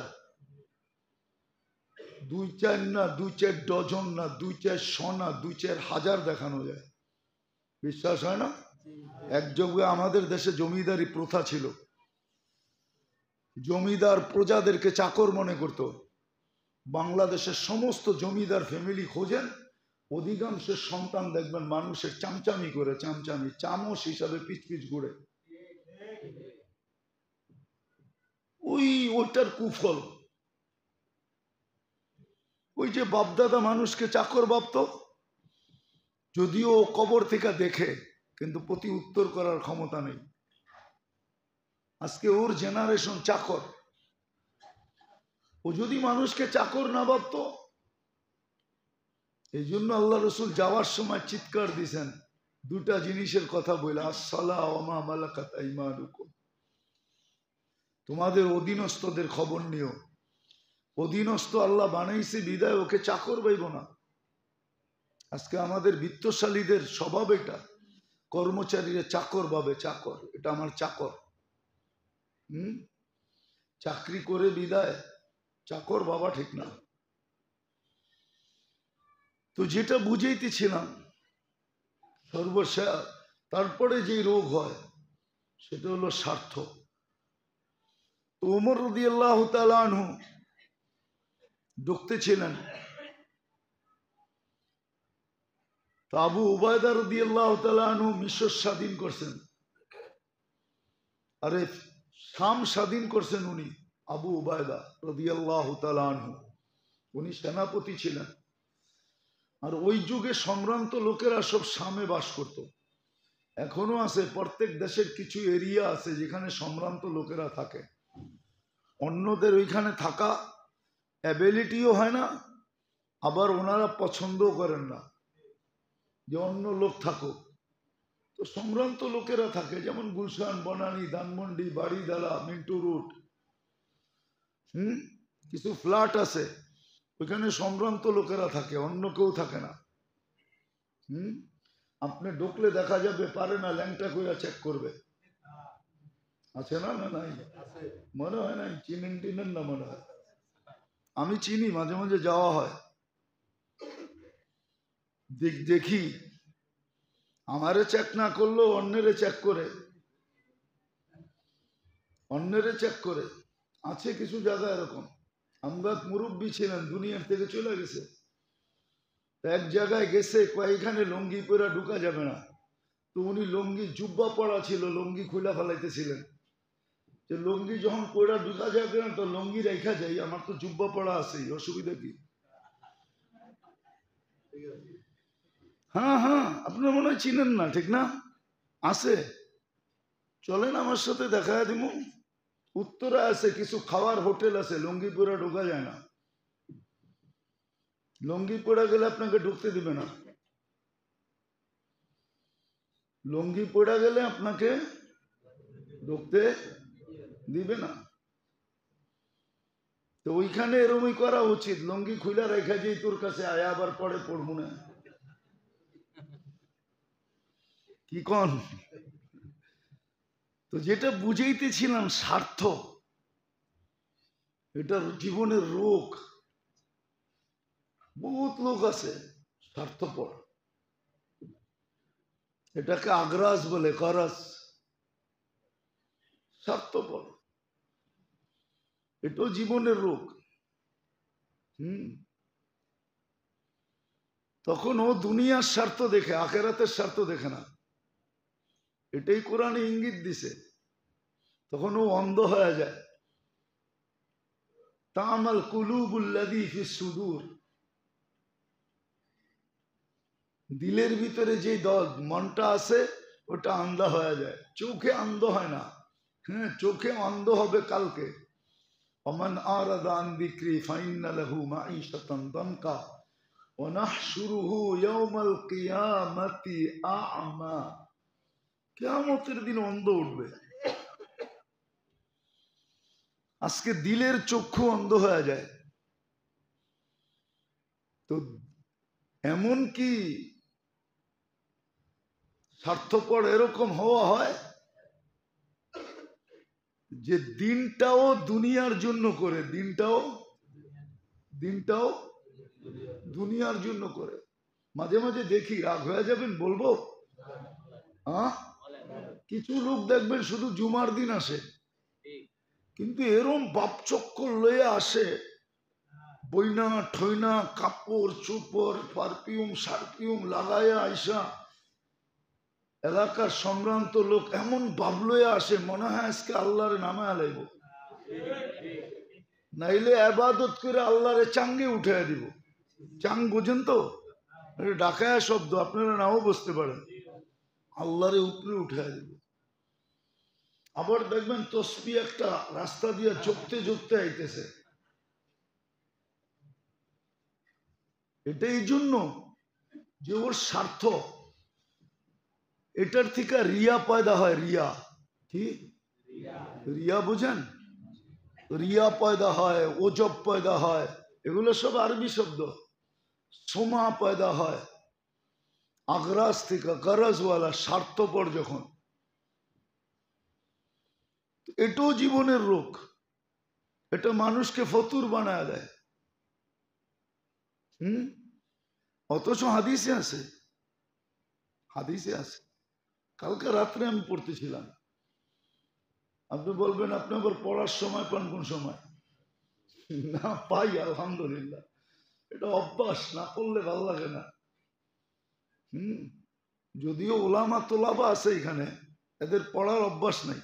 দুই চার না, দুই চার ডজন না, দুই চার শনা, দুই চার হাজার দেখানো যায়। বিশ্বাস হয় না? এক যুগে আমাদের দেশে জমিদারি প্রথা ছিল। জমিদার প্রজাদেরকে চাকর মনে করত। বাংলাদেশের সমস্ত জমিদার ফ্যামিলি খোঁজেন, অধিকাংশের সন্তান দেখবেন মানুষের চামচামি করে, চামচামি চামচ হিসাবে পিচ পিচ ঘুরে। ওইটার কুফল। ওই যে বাপদাদা মানুষকে চাকর ভাবত, যদিও কবর থেকে দেখে, কিন্তু প্রতি উত্তর করার ক্ষমতা নেই। আজকে ওর জেনারেশন চাকর। ও যদি মানুষকে চাকর না ভাবত, এই জন্য আল্লাহ রসুল যাওয়ার সময় চিৎকার দিয়েছেন দুটা জিনিসের কথা বলে, আসসালাহ ওয়া মা মালাকাত আইমানুকুম, তোমাদের অধীনস্থদের খবর নিও। অধীনস্থ আল্লাহ বানাইছে বিদায় ওকে চাকর পাইব না। আজকে আমাদের বিত্তশালীদের স্বভাব এটা, কর্মচারীরা চাকর ভাবে, চাকর, এটা আমার চাকর। চাকরি করে বিদায় চাকর বাবা ঠিক না। তো যেটা বুঝাইতেছিলাম, সর্বশেষ তারপরে যে রোগ হয় সেটা হলো স্বার্থ। তো ওমর রাদিয়াল্লাহু তাআলা আনহু ঢুকতেছিলেন, তো আবু উবায়দা রাদিয়াল্লাহু তাআলা আনহু মিশর স্বাধীন করছেন, আরে শাম স্বাধীন করছেন উনি, আবু উবায়দা রাদিয়াল্লাহু তাআলা আনহু, উনি সেনাপতি ছিলেন। আর ওই যুগে সম্ভ্রান্ত লোকেরা সব শামে বাস করত। এখনো আছে, প্রত্যেক দেশের কিছু এরিয়া আছে যেখানে সম্ভ্রান্ত লোকেরা থাকে। অন্যদের ওইখানে থাকা অ্যাবিলিটিও হয় না, আবার ওনারা পছন্দও করেন না যে অন্য লোক থাকুক। তো সম্ভ্রান্ত লোকেরা থাকে, যেমন গুলশান, বনানী, ধানমন্ডি, বাড়িদালা, মিন্টু রুট, কিছু ফ্ল্যাট আছে ওইখানে সম্ভ্রান্ত লোকেরা থাকে, অন্য কেউ থাকে না। আপনি ঢুকলে দেখা যাবে পারে না, ল্যাংটা কইরা চেক করবে। আছে না? না নাই, মনে হয় নাই, চিনেন টিনেন না মনে হয়। আমি চিনি, মাঝে মাঝে যাওয়া হয়, দেখি আমারে চেক না করলেও অন্যেরে চেক করে, অন্যেরে চেক করে। আছে কিছু জায়গা এরকম। আমরা মুরব্বী ছিলেন, দুনিয়ার থেকে চলে গেছে, এক জায়গায় গেছে, কয়েকখানে লুঙ্গি পরা ঢুকা যাবে না। তো উনি লুঙ্গি, জুব্বা পড়া ছিল, লুঙ্গি খুলে ফেলাইতেছিলেন। যে লুঙ্গি যখন পড়া ঢুকা যাবে না, তো লুঙ্গি রেখা যাই, আমার তো জুব্বা পড়া আছে, অসুবিধা কি? হ্যাঁ হ্যাঁ, আপনার মনে হয় চিনেন না, ঠিক না? আছে, চলেন আমার সাথে দেখা দিব। উত্তরে আছে কিছু খাওয়ার হোটেল আছে, লুঙ্গি পরা ঢোকা যায় না। লুঙ্গি পড়া গেলে আপনাকে ঢুকতে দিবে না, লুঙ্গি পড়া গেলে আপনাকে ঢুকতে দিবে না। তো ওইখানে এরমই করা উচিত, লুঙ্গি খুলে রেখা যেই তোর কাছে আয়া, আবার পরে পড়বো না, কি কন? তো যেটা বুঝাইতেছিলাম, স্বার্থ এটা জীবনের রোগ। বহুত লোক আছে স্বার্থপর, এটাকে আগ্রাস বলে, করাস, স্বার্থপর, এটাও জীবনের রোগ। তখন ও দুনিয়ার স্বার্থ দেখে, আখেরাতের স্বার্থ দেখে না, এটাই কোরআনে ইঙ্গিত দিছে। তখন ও অন্ধ হয়ে যায়। তামাল কুলুবুল্লাযী ফিস সুদূর, দিলের ভিতরে যে মনটা আছে ওটা আন্ধা হয়ে যায়, চোখে অন্ধ হয় না। হ্যাঁ, চোখে অন্ধ হবে কালকে। ওমান আরাদা আন যিকরি ফাইন্না লাহু মাঈশাতান দানকা ওয়া নাহশুরুহু ইয়াওমাল কিয়ামাতি আ'মা, কিয়ামতের দিন অন্ধ উঠবে। আজকে দিলের চক্ষু অন্ধ হয়ে যায়। তো এমন কি স্বার্থপর এরকম হওয়া হয় যে দিনটাও দুনিয়ার জন্য করে, দিনটাও দুনিয়ার জন্য করে। মাঝে মাঝে দেখি, রাগ হয়ে যাবেন বলবো, কিছু লোক দেখবেন শুধু জুমার দিন আসে, কিন্তু এরম বাপচক্কর লয়ে আসে, বইনা ঠইনা কাপড় চোপড় পারফিউম সারফিউম লাগাইয়া আইসা, এলাকার সম্ভ্রান্ত লোক এমন বাবলয়ে আসে, মনে হয় আজকে আল্লাহরে নামে আলাইব, নাইলে আবাদত করে আল্লাহরে চাঙ্গে উঠে দিব। চাং বোঝেন তো, ডাকায়া শব্দ, আপনারা নাও বুঝতে পারেন। আল্লাহরে উপরে উঠে দিব। আবার দেখবেন তসবি একটা রাস্তা দিয়ে চোখতে চোখতে আইতেছে। এটা এই জন্য যে ওর স্বার্থ, এটার থেকে রিয়া পয়দা হয়। রিয়া কি? রিয়া বুঝেন? রিয়া পয়দা হয়, ওজব পয়দা হয়, এগুলো সব আরবি শব্দ। সোমা পয়দা হয় আগ্রাস থেকে, গরজওয়ালা, স্বার্থপর যখন। এটাও জীবনের রোগ, এটা মানুষকে ফতুর বানায় দেয়। অথচ হাদিসে আছে, হাদিসে আছে। কালকে রাত্রে আমি পড়তেছিলাম। আপনি বলবেন আপনি আবার পড়ার সময় পান কোন সময়? না পাই, আলহামদুলিল্লাহ। এটা অভ্যাস, না পড়লে ভালো লাগে না। যদিও ওলামা তোলাবা আছে এখানে, এদের পড়ার অভ্যাস নাই।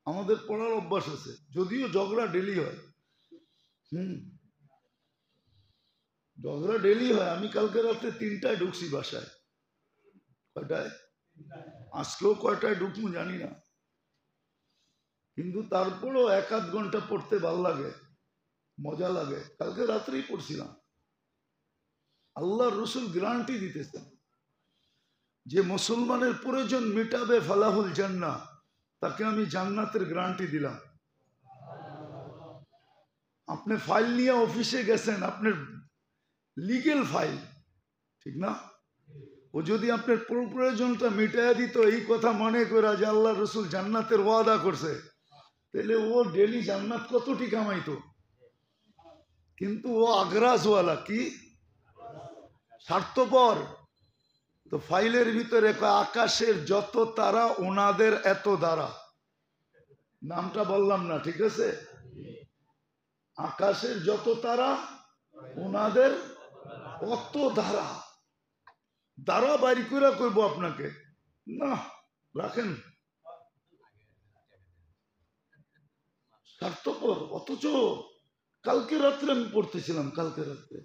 আমাদের পড়ার অভ্যাস আছে, যদিও ঝগড়া ডেলি হয়। ঝগড়া ডেলি হয়। আমি কালকে রাত্রে 3টায় ঢুকছি বাসায়। কয়টায়? আজকেও কয়টায় ঢুকবো জানি না, কিন্তু তারপরও 1-8 ঘন্টা পড়তে ভাল লাগে, মজা লাগে। কালকে রাত্রেই পড়ছিলাম। আল্লাহর রসুল গ্যারান্টি দিতেছেন যে মুসলমানের প্রয়োজন মিটাবে ফালাহুল জান্নাহ, তাকে আমি জান্নাতের গ্যারান্টি দিলাম। আপনি ফাইল নিয়ে অফিসে গেছেন, আপনার লিগেল ফাইল, ঠিক না? ও যদি আপনার প্রয়োজনটা মিটাইয়া দিত, এই কথা মনে করা যে আল্লাহ রসুল জান্নাতের ওয়াদা করছে, তাহলে ও ডেলি জান্নাত কতটি কামাইতো। কিন্তু ও আগ্রাসওয়ালা, কি স্বার্থপর। তো ফাইলের ভিতরে আকাশের যত তারা ওনাদের এত দ্বারা, নামটা বললাম না, ঠিক আছে? আকাশের যত তারা ওনাদের অত ধারা। দ্বারা বাড়ি করে করবো আপনাকে না, রাখেন। স্বার্থপর। অথচ কালকে রাত্রে আমি পড়তেছিলাম, কালকে রাত্রে,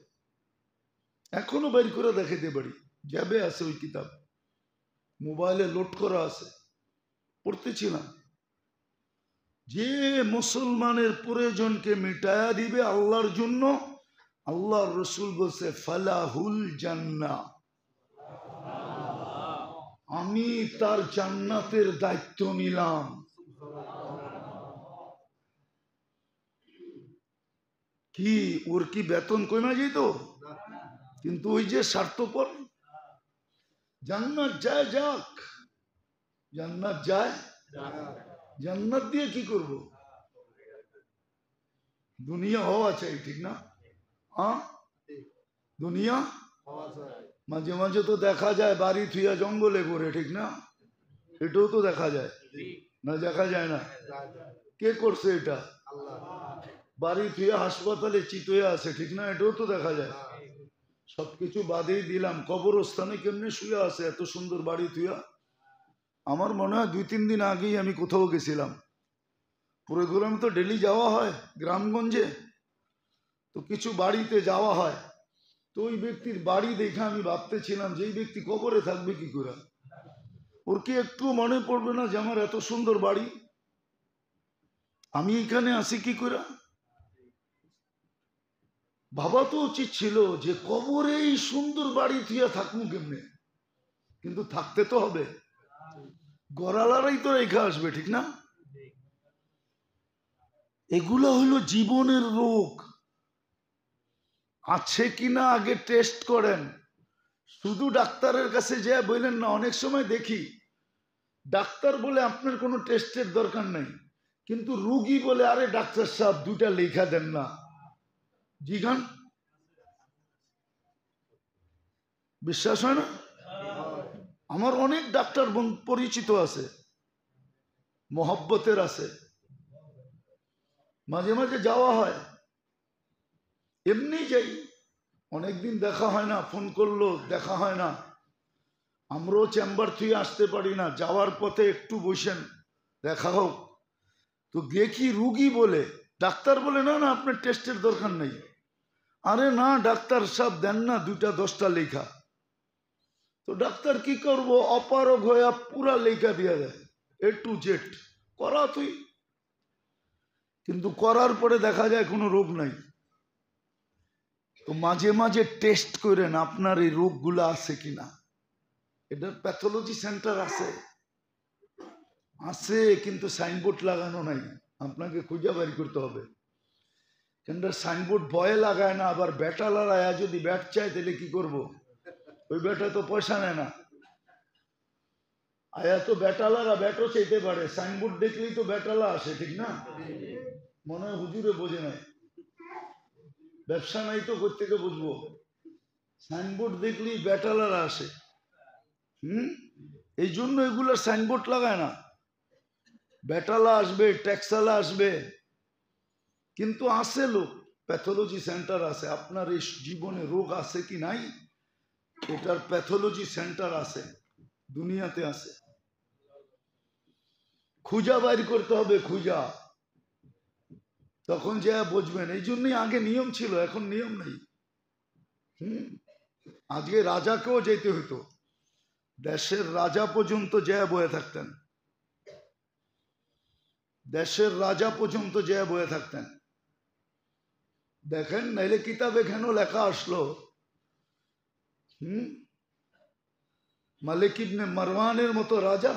এখনো বাইর করে দেখাইতে পারি, যাবে আছে ওই কিতাব, মোবাইলে লোড করা আছে, পড়তেছিলাম। যে মুসলমানের প্রয়োজনকে মিটায়া দিবে আল্লাহর জন্য, আল্লাহর রসুল বলছে ফালাহুল জান্নাহ, আমি তার জান্নাতের দায়িত্ব নিলাম। কি ওর কি বেতন কমে যেত? কিন্তু ওই যে স্বার্থপর, জান্নাত যায় যাক, জান্নাত যায়, জান্নাত দিয়ে কি করব? দুনিয়া হওয়া চাই, ঠিক না? হ্যাঁ, দুনিয়া মাঝে মাঝে তো দেখা যায় বাড়ি থুইয়া জঙ্গলে ঘুরে, ঠিক না? এটাও তো দেখা যায় না? দেখা যায় না? কে করছে এটা? বাড়ি থুইয়া হাসপাতালে চিতয়ে আছে, ঠিক না? এটাও তো দেখা যায়। সবকিছু বাদেই দিলাম, কবরস্থানে কেমনে শুয়ে আছে এত সুন্দর বাড়ি থুইয়া। আমার মনে হয় 2-3 দিন আগেই আমি কোথাও গেছিলাম, প্রোগ্রাম তো ডেলি যাওয়া হয় গ্রামগঞ্জে, তো কিছু বাড়িতে যাওয়া হয়। তো ওই ব্যক্তির বাড়ি দেখে আমি ভাবতেছিলাম যে এই ব্যক্তি কবরে থাকবে কি করে? ওর কি একটু মনে পড়বে না যে আমার এত সুন্দর বাড়ি, আমি এখানে আসি কি করে? ভাবা তো উচিত ছিল যে কবরে এই সুন্দর বাড়ি থুইয়া থাকবো কেমনে, কিন্তু থাকতে তো হবে, গড়ালারাই তো রেখে আসবে, ঠিক না? এগুলো হলো জীবনের রোগ। আছে কিনা আগে টেস্ট করেন। শুধু ডাক্তারের কাছে যে বললেন না, অনেক সময় দেখি ডাক্তার বলে আপনার কোনো টেস্টের দরকার নেই, কিন্তু রুগী বলে আরে ডাক্তার সাহেব 2টা লেখা দেন না। জিগান, বিশ্বাস হয় না? আমার অনেক ডাক্তার পরিচিত আছে, মহব্বতের আছে, মাঝে মাঝে যাওয়া হয়, এমনি যাই, অনেকদিন দেখা হয় না, ফোন করলো দেখা হয় না। আমরাও চেম্বার থেকে আসতে পারি না, যাওয়ার পথে একটু বসেন দেখা হোক। তো দেখি রুগী বলে, ডাক্তার বলে না না আপনার টেস্টের দরকার নেই। আরে না ডাক্তার সাহেব দেন না 2টা 10টা লেখা। তো ডাক্তার কি করবো, অপারগ হয়ে পুরা লেখা দিয়ে দেয় A to Z, করা তুই, কিন্তু করার পরে দেখা যায় কোনো রোগ নাই। তো মাঝে মাঝে টেস্ট করেন আপনার এই রোগগুলো আছে কিনা। এটার প্যাথোলজি সেন্টার আছে, আছে, কিন্তু সাইনবোর্ড লাগানো নাই, আপনাকে খুঁজে বের করতে হবে। কিন্তু সাইনবোর্ড ভয়ে লাগায় না, আবার ব্যাটা লড়াইয়া যদি ব্যাট চায় তাহলে কি করব? ওই ব্যাটা তো পয়সা নেয় না, আয়া তো ব্যাটালারা ব্যাটও চাইতে পারে, সাইনবোর্ড দেখলেই তো ব্যাটালা আসে, ঠিক না? মনে হয় হুজুরে বোঝে নাই, ব্যবসা নাই তো কোত্থেকে বুঝবো? সাইনবোর্ড দেখলেই ব্যাটালারা আসে। এই জন্য এগুলোর সাইনবোর্ড লাগায় না। ব্যাটালা আসবে, ট্যাক্সালা আসবে, কিন্তু আছে লোক, প্যাথোলজি সেন্টার আছে। আপনার এই জীবনে রোগ আছে কি নাই, এটার প্যাথোলজি সেন্টার আছে, দুনিয়াতে আছে। খুঁজা বাইর করতে হবে, খুঁজা, তখন যা বুঝবেন। এই জন্যই আগে নিয়ম ছিল, এখন নিয়ম নেই। আজকে রাজাকেও যেতে হইতো, দেশের রাজা পর্যন্ত যা বয়ে থাকতেন, দেশের রাজা পর্যন্ত যা বয়ে থাকতেন। দেখেন নাইলে কিতাবে কেন লেখা আসলো, মালিক ইবনে মারওয়ানের মতো রাজা।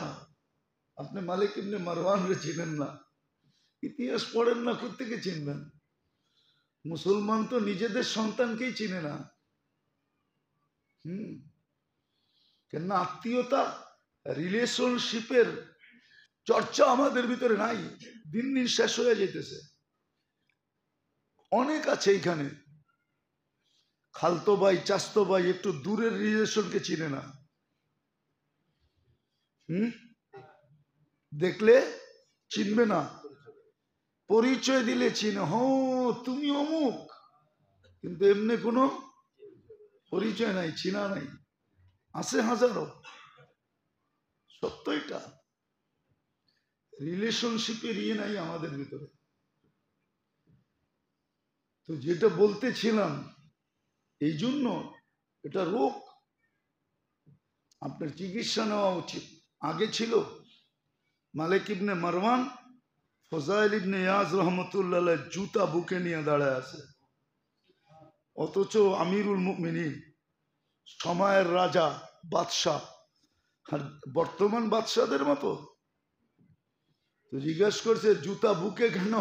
আপনি মালিক ইবনে মারওয়ান রে চিনেন না, ইতিহাস পড়েন না, কোত্থেকে চিনবেন? মুসলমান তো নিজেদের সন্তানকেই চিনে না। কেন? আত্মীয়তা, রিলেশনশিপের চর্চা আমাদের ভিতরে নাই, দিন দিন শেষ হয়ে যেতেছে। অনেক আছে এখানে খালতো ভাই, চাস্তো ভাই, একটু দূরের রিলেশনকে চিনে না। দেখলে চিনবে না, পরিচয় দিলে চিনে, হ তুমি অমুক, কিন্তু এমনি কোনো পরিচয় নাই, চিনা নাই। আছে হাজারো, সত্য এটা। রিলেশনশিপের ইয়ে নাই আমাদের ভিতরে। তো যেটা বলতেছিলাম, এই জন্য এটা রোগ, আপনার চিকিৎসা নেওয়া উচিত। আগে ছিল মালিক ইবনে মারওয়ান, ফজাইল ইবনে ইয়াজ রহমতুল্লাহ জুতা বুকে নিয়ে দাঁড়ায় আছে, অথচ আমিরুল মুমিনিন, সময়ের রাজা, বাদশাহ, আর বর্তমান বাদশাদের মতো। তো জিজ্ঞেস করছে জুতা বুকে কেন?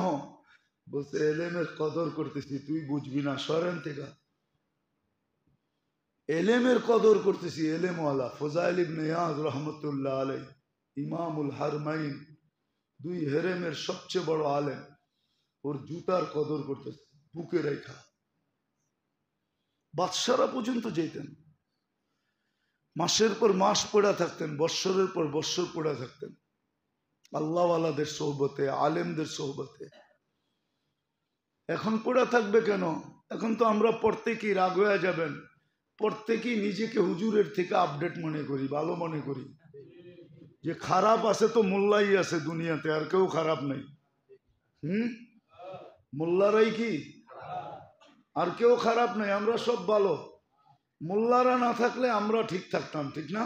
বলছে এলেমের কদর করতেছি, তুই বুঝবি না, সরেন থেকে। এলেমের কদর করতেছি, এলেমওয়ালা ফজাইল ইবনে ইয়াজ রহমতুল্লাহ আলাই, ইমামুল হারমাইন, দুই হেরেমের সবচেয়ে বড় আলেম, ওর জুতার কদর করতেছে, বুকে রেখা। বাদশারা পর্যন্ত যেতেন, মাসের পর মাস পড়া থাকতেন, বৎসরের পর বৎসর পড়া থাকতেন আল্লাহওয়ালাদের সোহবতে, আলেমদের সোহবতে। এখন পড়া থাকবে কেন? এখন তো আমরা প্রত্যেকেই রাগ হয়ে যাবেন, প্রত্যেকেই নিজেকে হুজুরের থেকে আপডেট মনে করি, ভালো মনে করি। যে খারাপ আছে তো মোল্লাই আছে দুনিয়াতে, আর কেউ খারাপ নেই। মোল্লারাই কি, আর কেউ খারাপ নেই, আমরা সব ভালো। মোল্লারা না থাকলে আমরা ঠিক থাকতাম, ঠিক না?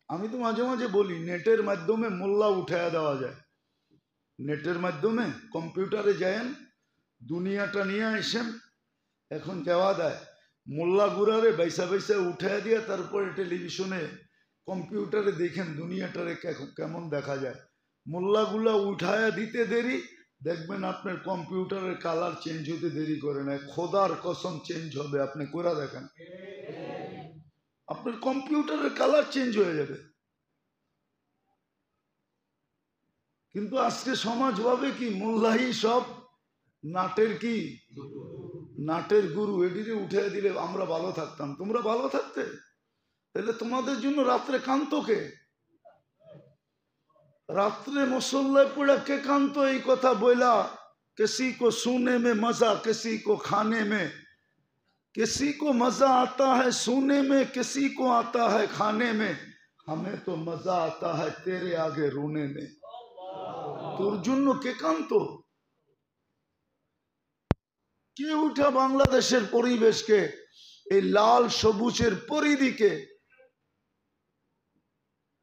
আমি তো মাঝে মাঝে বলি, নেটের মাধ্যমে মোল্লা উঠায়া দেওয়া যায়। নেটের মাধ্যমে কম্পিউটারে যায়েন, দুনিয়াটা নিয়ে আসেন, এখন দেওয়া দেয়। মোল্লা গুড়ারে বাইসা বাইসা উঠায়া দিয়ে তারপরে টেলিভিশনে কম্পিউটারে দেখেন দুনিয়াটারে কেমন দেখা যায়। মোল্লাগুলা উঠায়া দিতে দেরি, দেখবেন আপনার কম্পিউটারের কালার চেঞ্জ হতে দেরি করে না, খোদার কসম চেঞ্জ হবে, আপনি করে দেখেন, আপনার কম্পিউটারের কালার চেঞ্জ হয়ে যাবে। কিন্তু আজকে সমাজ ভাবে কি মোল্লাই সব নাটের কি, নাটের গুরু, এদিকে উঠে দিলে আমরা ভালো থাকতাম। তোমরা ভালো থাকতে, তাহলে তোমাদের জন্য রাত্রে কান্ত কে? রাত্রে মুসল্লায় পড়ে কে কান্ত? এই কথা বইলা किसी को सोने में मजा, किसी को खाने में, किसी को मजा आता है सोने में, किसी को आता है खाने में, हमें तो मजा आता है तेरे आगे रोने में। তোর জন্য কে কান্ত? কে উঠা বাংলাদেশের পরিবেশকে এই লাল সবুজের পরিধিকে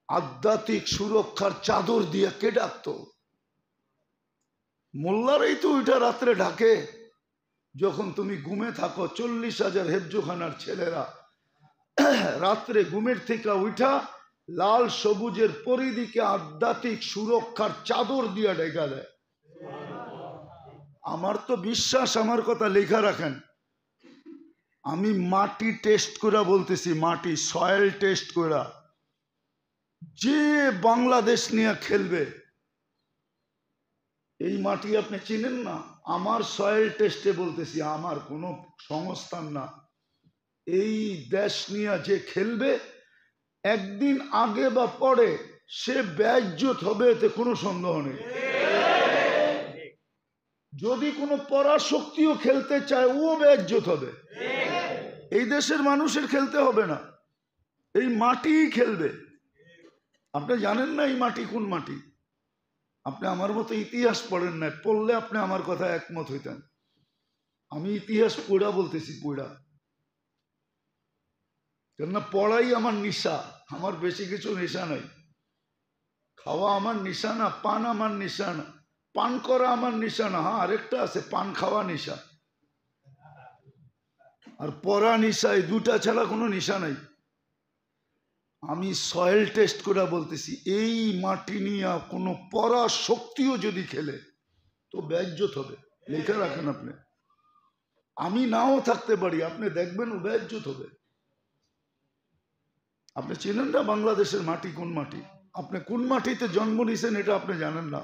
আধ্যাত্মিক সুরক্ষার চাদর দিয়ে কে ডাকতো? মোল্লারাই তো ওইটা রাত্রে ঢাকে। যখন তুমি ঘুমে থাকো, 40,000 হেফজোখানার ছেলেরা রাত্রে ঘুমের থেকে উঠা লাল সবুজের পরিধিকে আধ্যাত্মিক সুরক্ষার চাদর দিয়ে ঢেকা দেয়। আমার তো বিশ্বাস, আমার কথা লেখা রাখেন, আমি মাটি টেস্ট করে বলতেছি, মাটি সয়েল টেস্ট করে, যে বাংলাদেশ নিয়ে খেলবে, এই মাটি আপনি চিনেন না, আমার সয়েল টেস্টে বলতেছি, আমার কোনো সংস্থান না, এই দেশ নিয়ে যে খেলবে একদিন আগে বা পরে সে বেইজ্জত হবে, এতে কোনো সন্দেহ নেই। যদি কোনো পরাশক্তিও খেলতে চায়, ও বেইজ্জত হবে। এই দেশের মানুষের খেলতে হবে না, এই মাটিই খেলবে। আপনি জানেন না এই মাটি কোন মাটি? আপনি আমার মতো ইতিহাস পড়েন না, পড়লে আপনি আমার কথা একমত হইতেন। আমি ইতিহাস পড়া বলতেছি, পড়া, কেননা পড়াই আমার নেশা। আমার বেশি কিছু নেশা নাই। খাওয়া আমার নেশা না, পান আমার নেশা না, পান করা আমার নেশা না। হ্যাঁ, আরেকটা আছে, পান খাওয়া নেশা আর পড়া নেশা, এই দুটা ছাড়া কোনো নেশা নাই। আমি সয়েল টেস্ট করে বলতেছি, এই মাটি নিয়ে কোনো পরা শক্তিও যদি খেলে তো বেইজ্জত হবে। লেখা রাখেন আপনি, আমি নাও থাকতে পারি, আপনি দেখবেন ও বেইজ্জত হবে। আপনি চেনেন না বাংলাদেশের মাটি কোন মাটি? আপনি কোন মাটিতে জন্ম নিয়েছেন এটা আপনি জানেন না।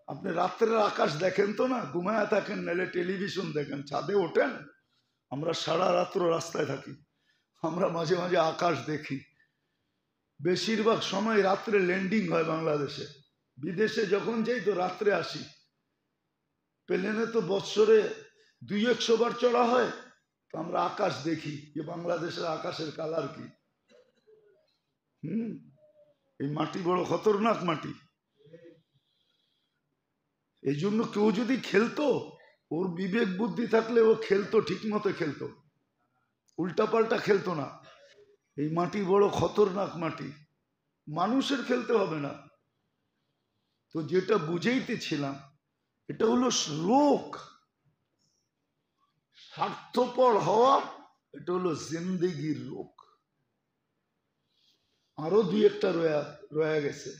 আপনি রাত্রের আকাশ দেখেন তো না, ঘুমায়া থাকেন, নাহলে টেলিভিশন দেখেন, ছাদে ওঠেন। আমরা সারা রাত্র রাস্তায় থাকি, আমরা মাঝে মাঝে আকাশ দেখি। বেশিরভাগ সময় রাত্রে ল্যান্ডিং হয় বাংলাদেশে। বিদেশে যখন যাই তো রাত্রে আসি। প্লেনে তো বৎসরে 200-100 বার চড়া হয়, তো আমরা আকাশ দেখি যে বাংলাদেশের আকাশের কালার কি। এই মাটি বড় খতরনাক মাটি। এই জন্য কেউ যদি খেলতো, ওর বিবেক বুদ্ধি থাকলে ও খেলতো, ঠিক মতো খেলতো, উল্টাপাল্টা খেলতো না। এই মাটি বড় খতরনাক মাটি, মানুষের খেলতে হবে না। তো যেটা বুঝাইতেছিলাম, এটা হলো রোগ, স্বার্থপর হওয়া, এটা হলো জিন্দেগির রোগ। আরো 2-1টা রয়ে গেছে,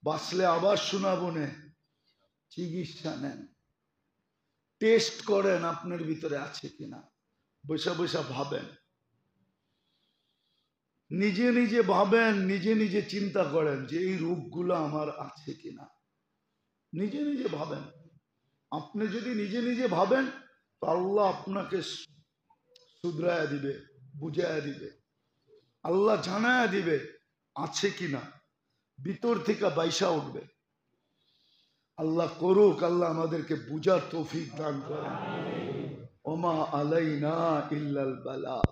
বাঁচলে আবার শোনাবো নে। চিকিৎসা নেন, টেস্ট করেন আপনার ভিতরে আছে কিনা, বৈশা বৈশা ভাবেন, নিজে নিজে ভাবেন, নিজে নিজে চিন্তা করেন যে এই রোগগুলো আমার আছে কিনা। নিজে নিজে ভাবেন। আপনি যদি নিজে নিজে ভাবেন তো আল্লাহ আপনাকে শুধরায়া দিবে, বুঝায়া দিবে, আল্লাহ জানায়া দিবে আছে কিনা, ভিতর থেকে বাইসা উঠবে। আল্লাহ করুক, আল্লাহ আমাদেরকে বুঝার তৌফিক দান করেন। ওমা আলাইনা ইল্লাল বালাগ।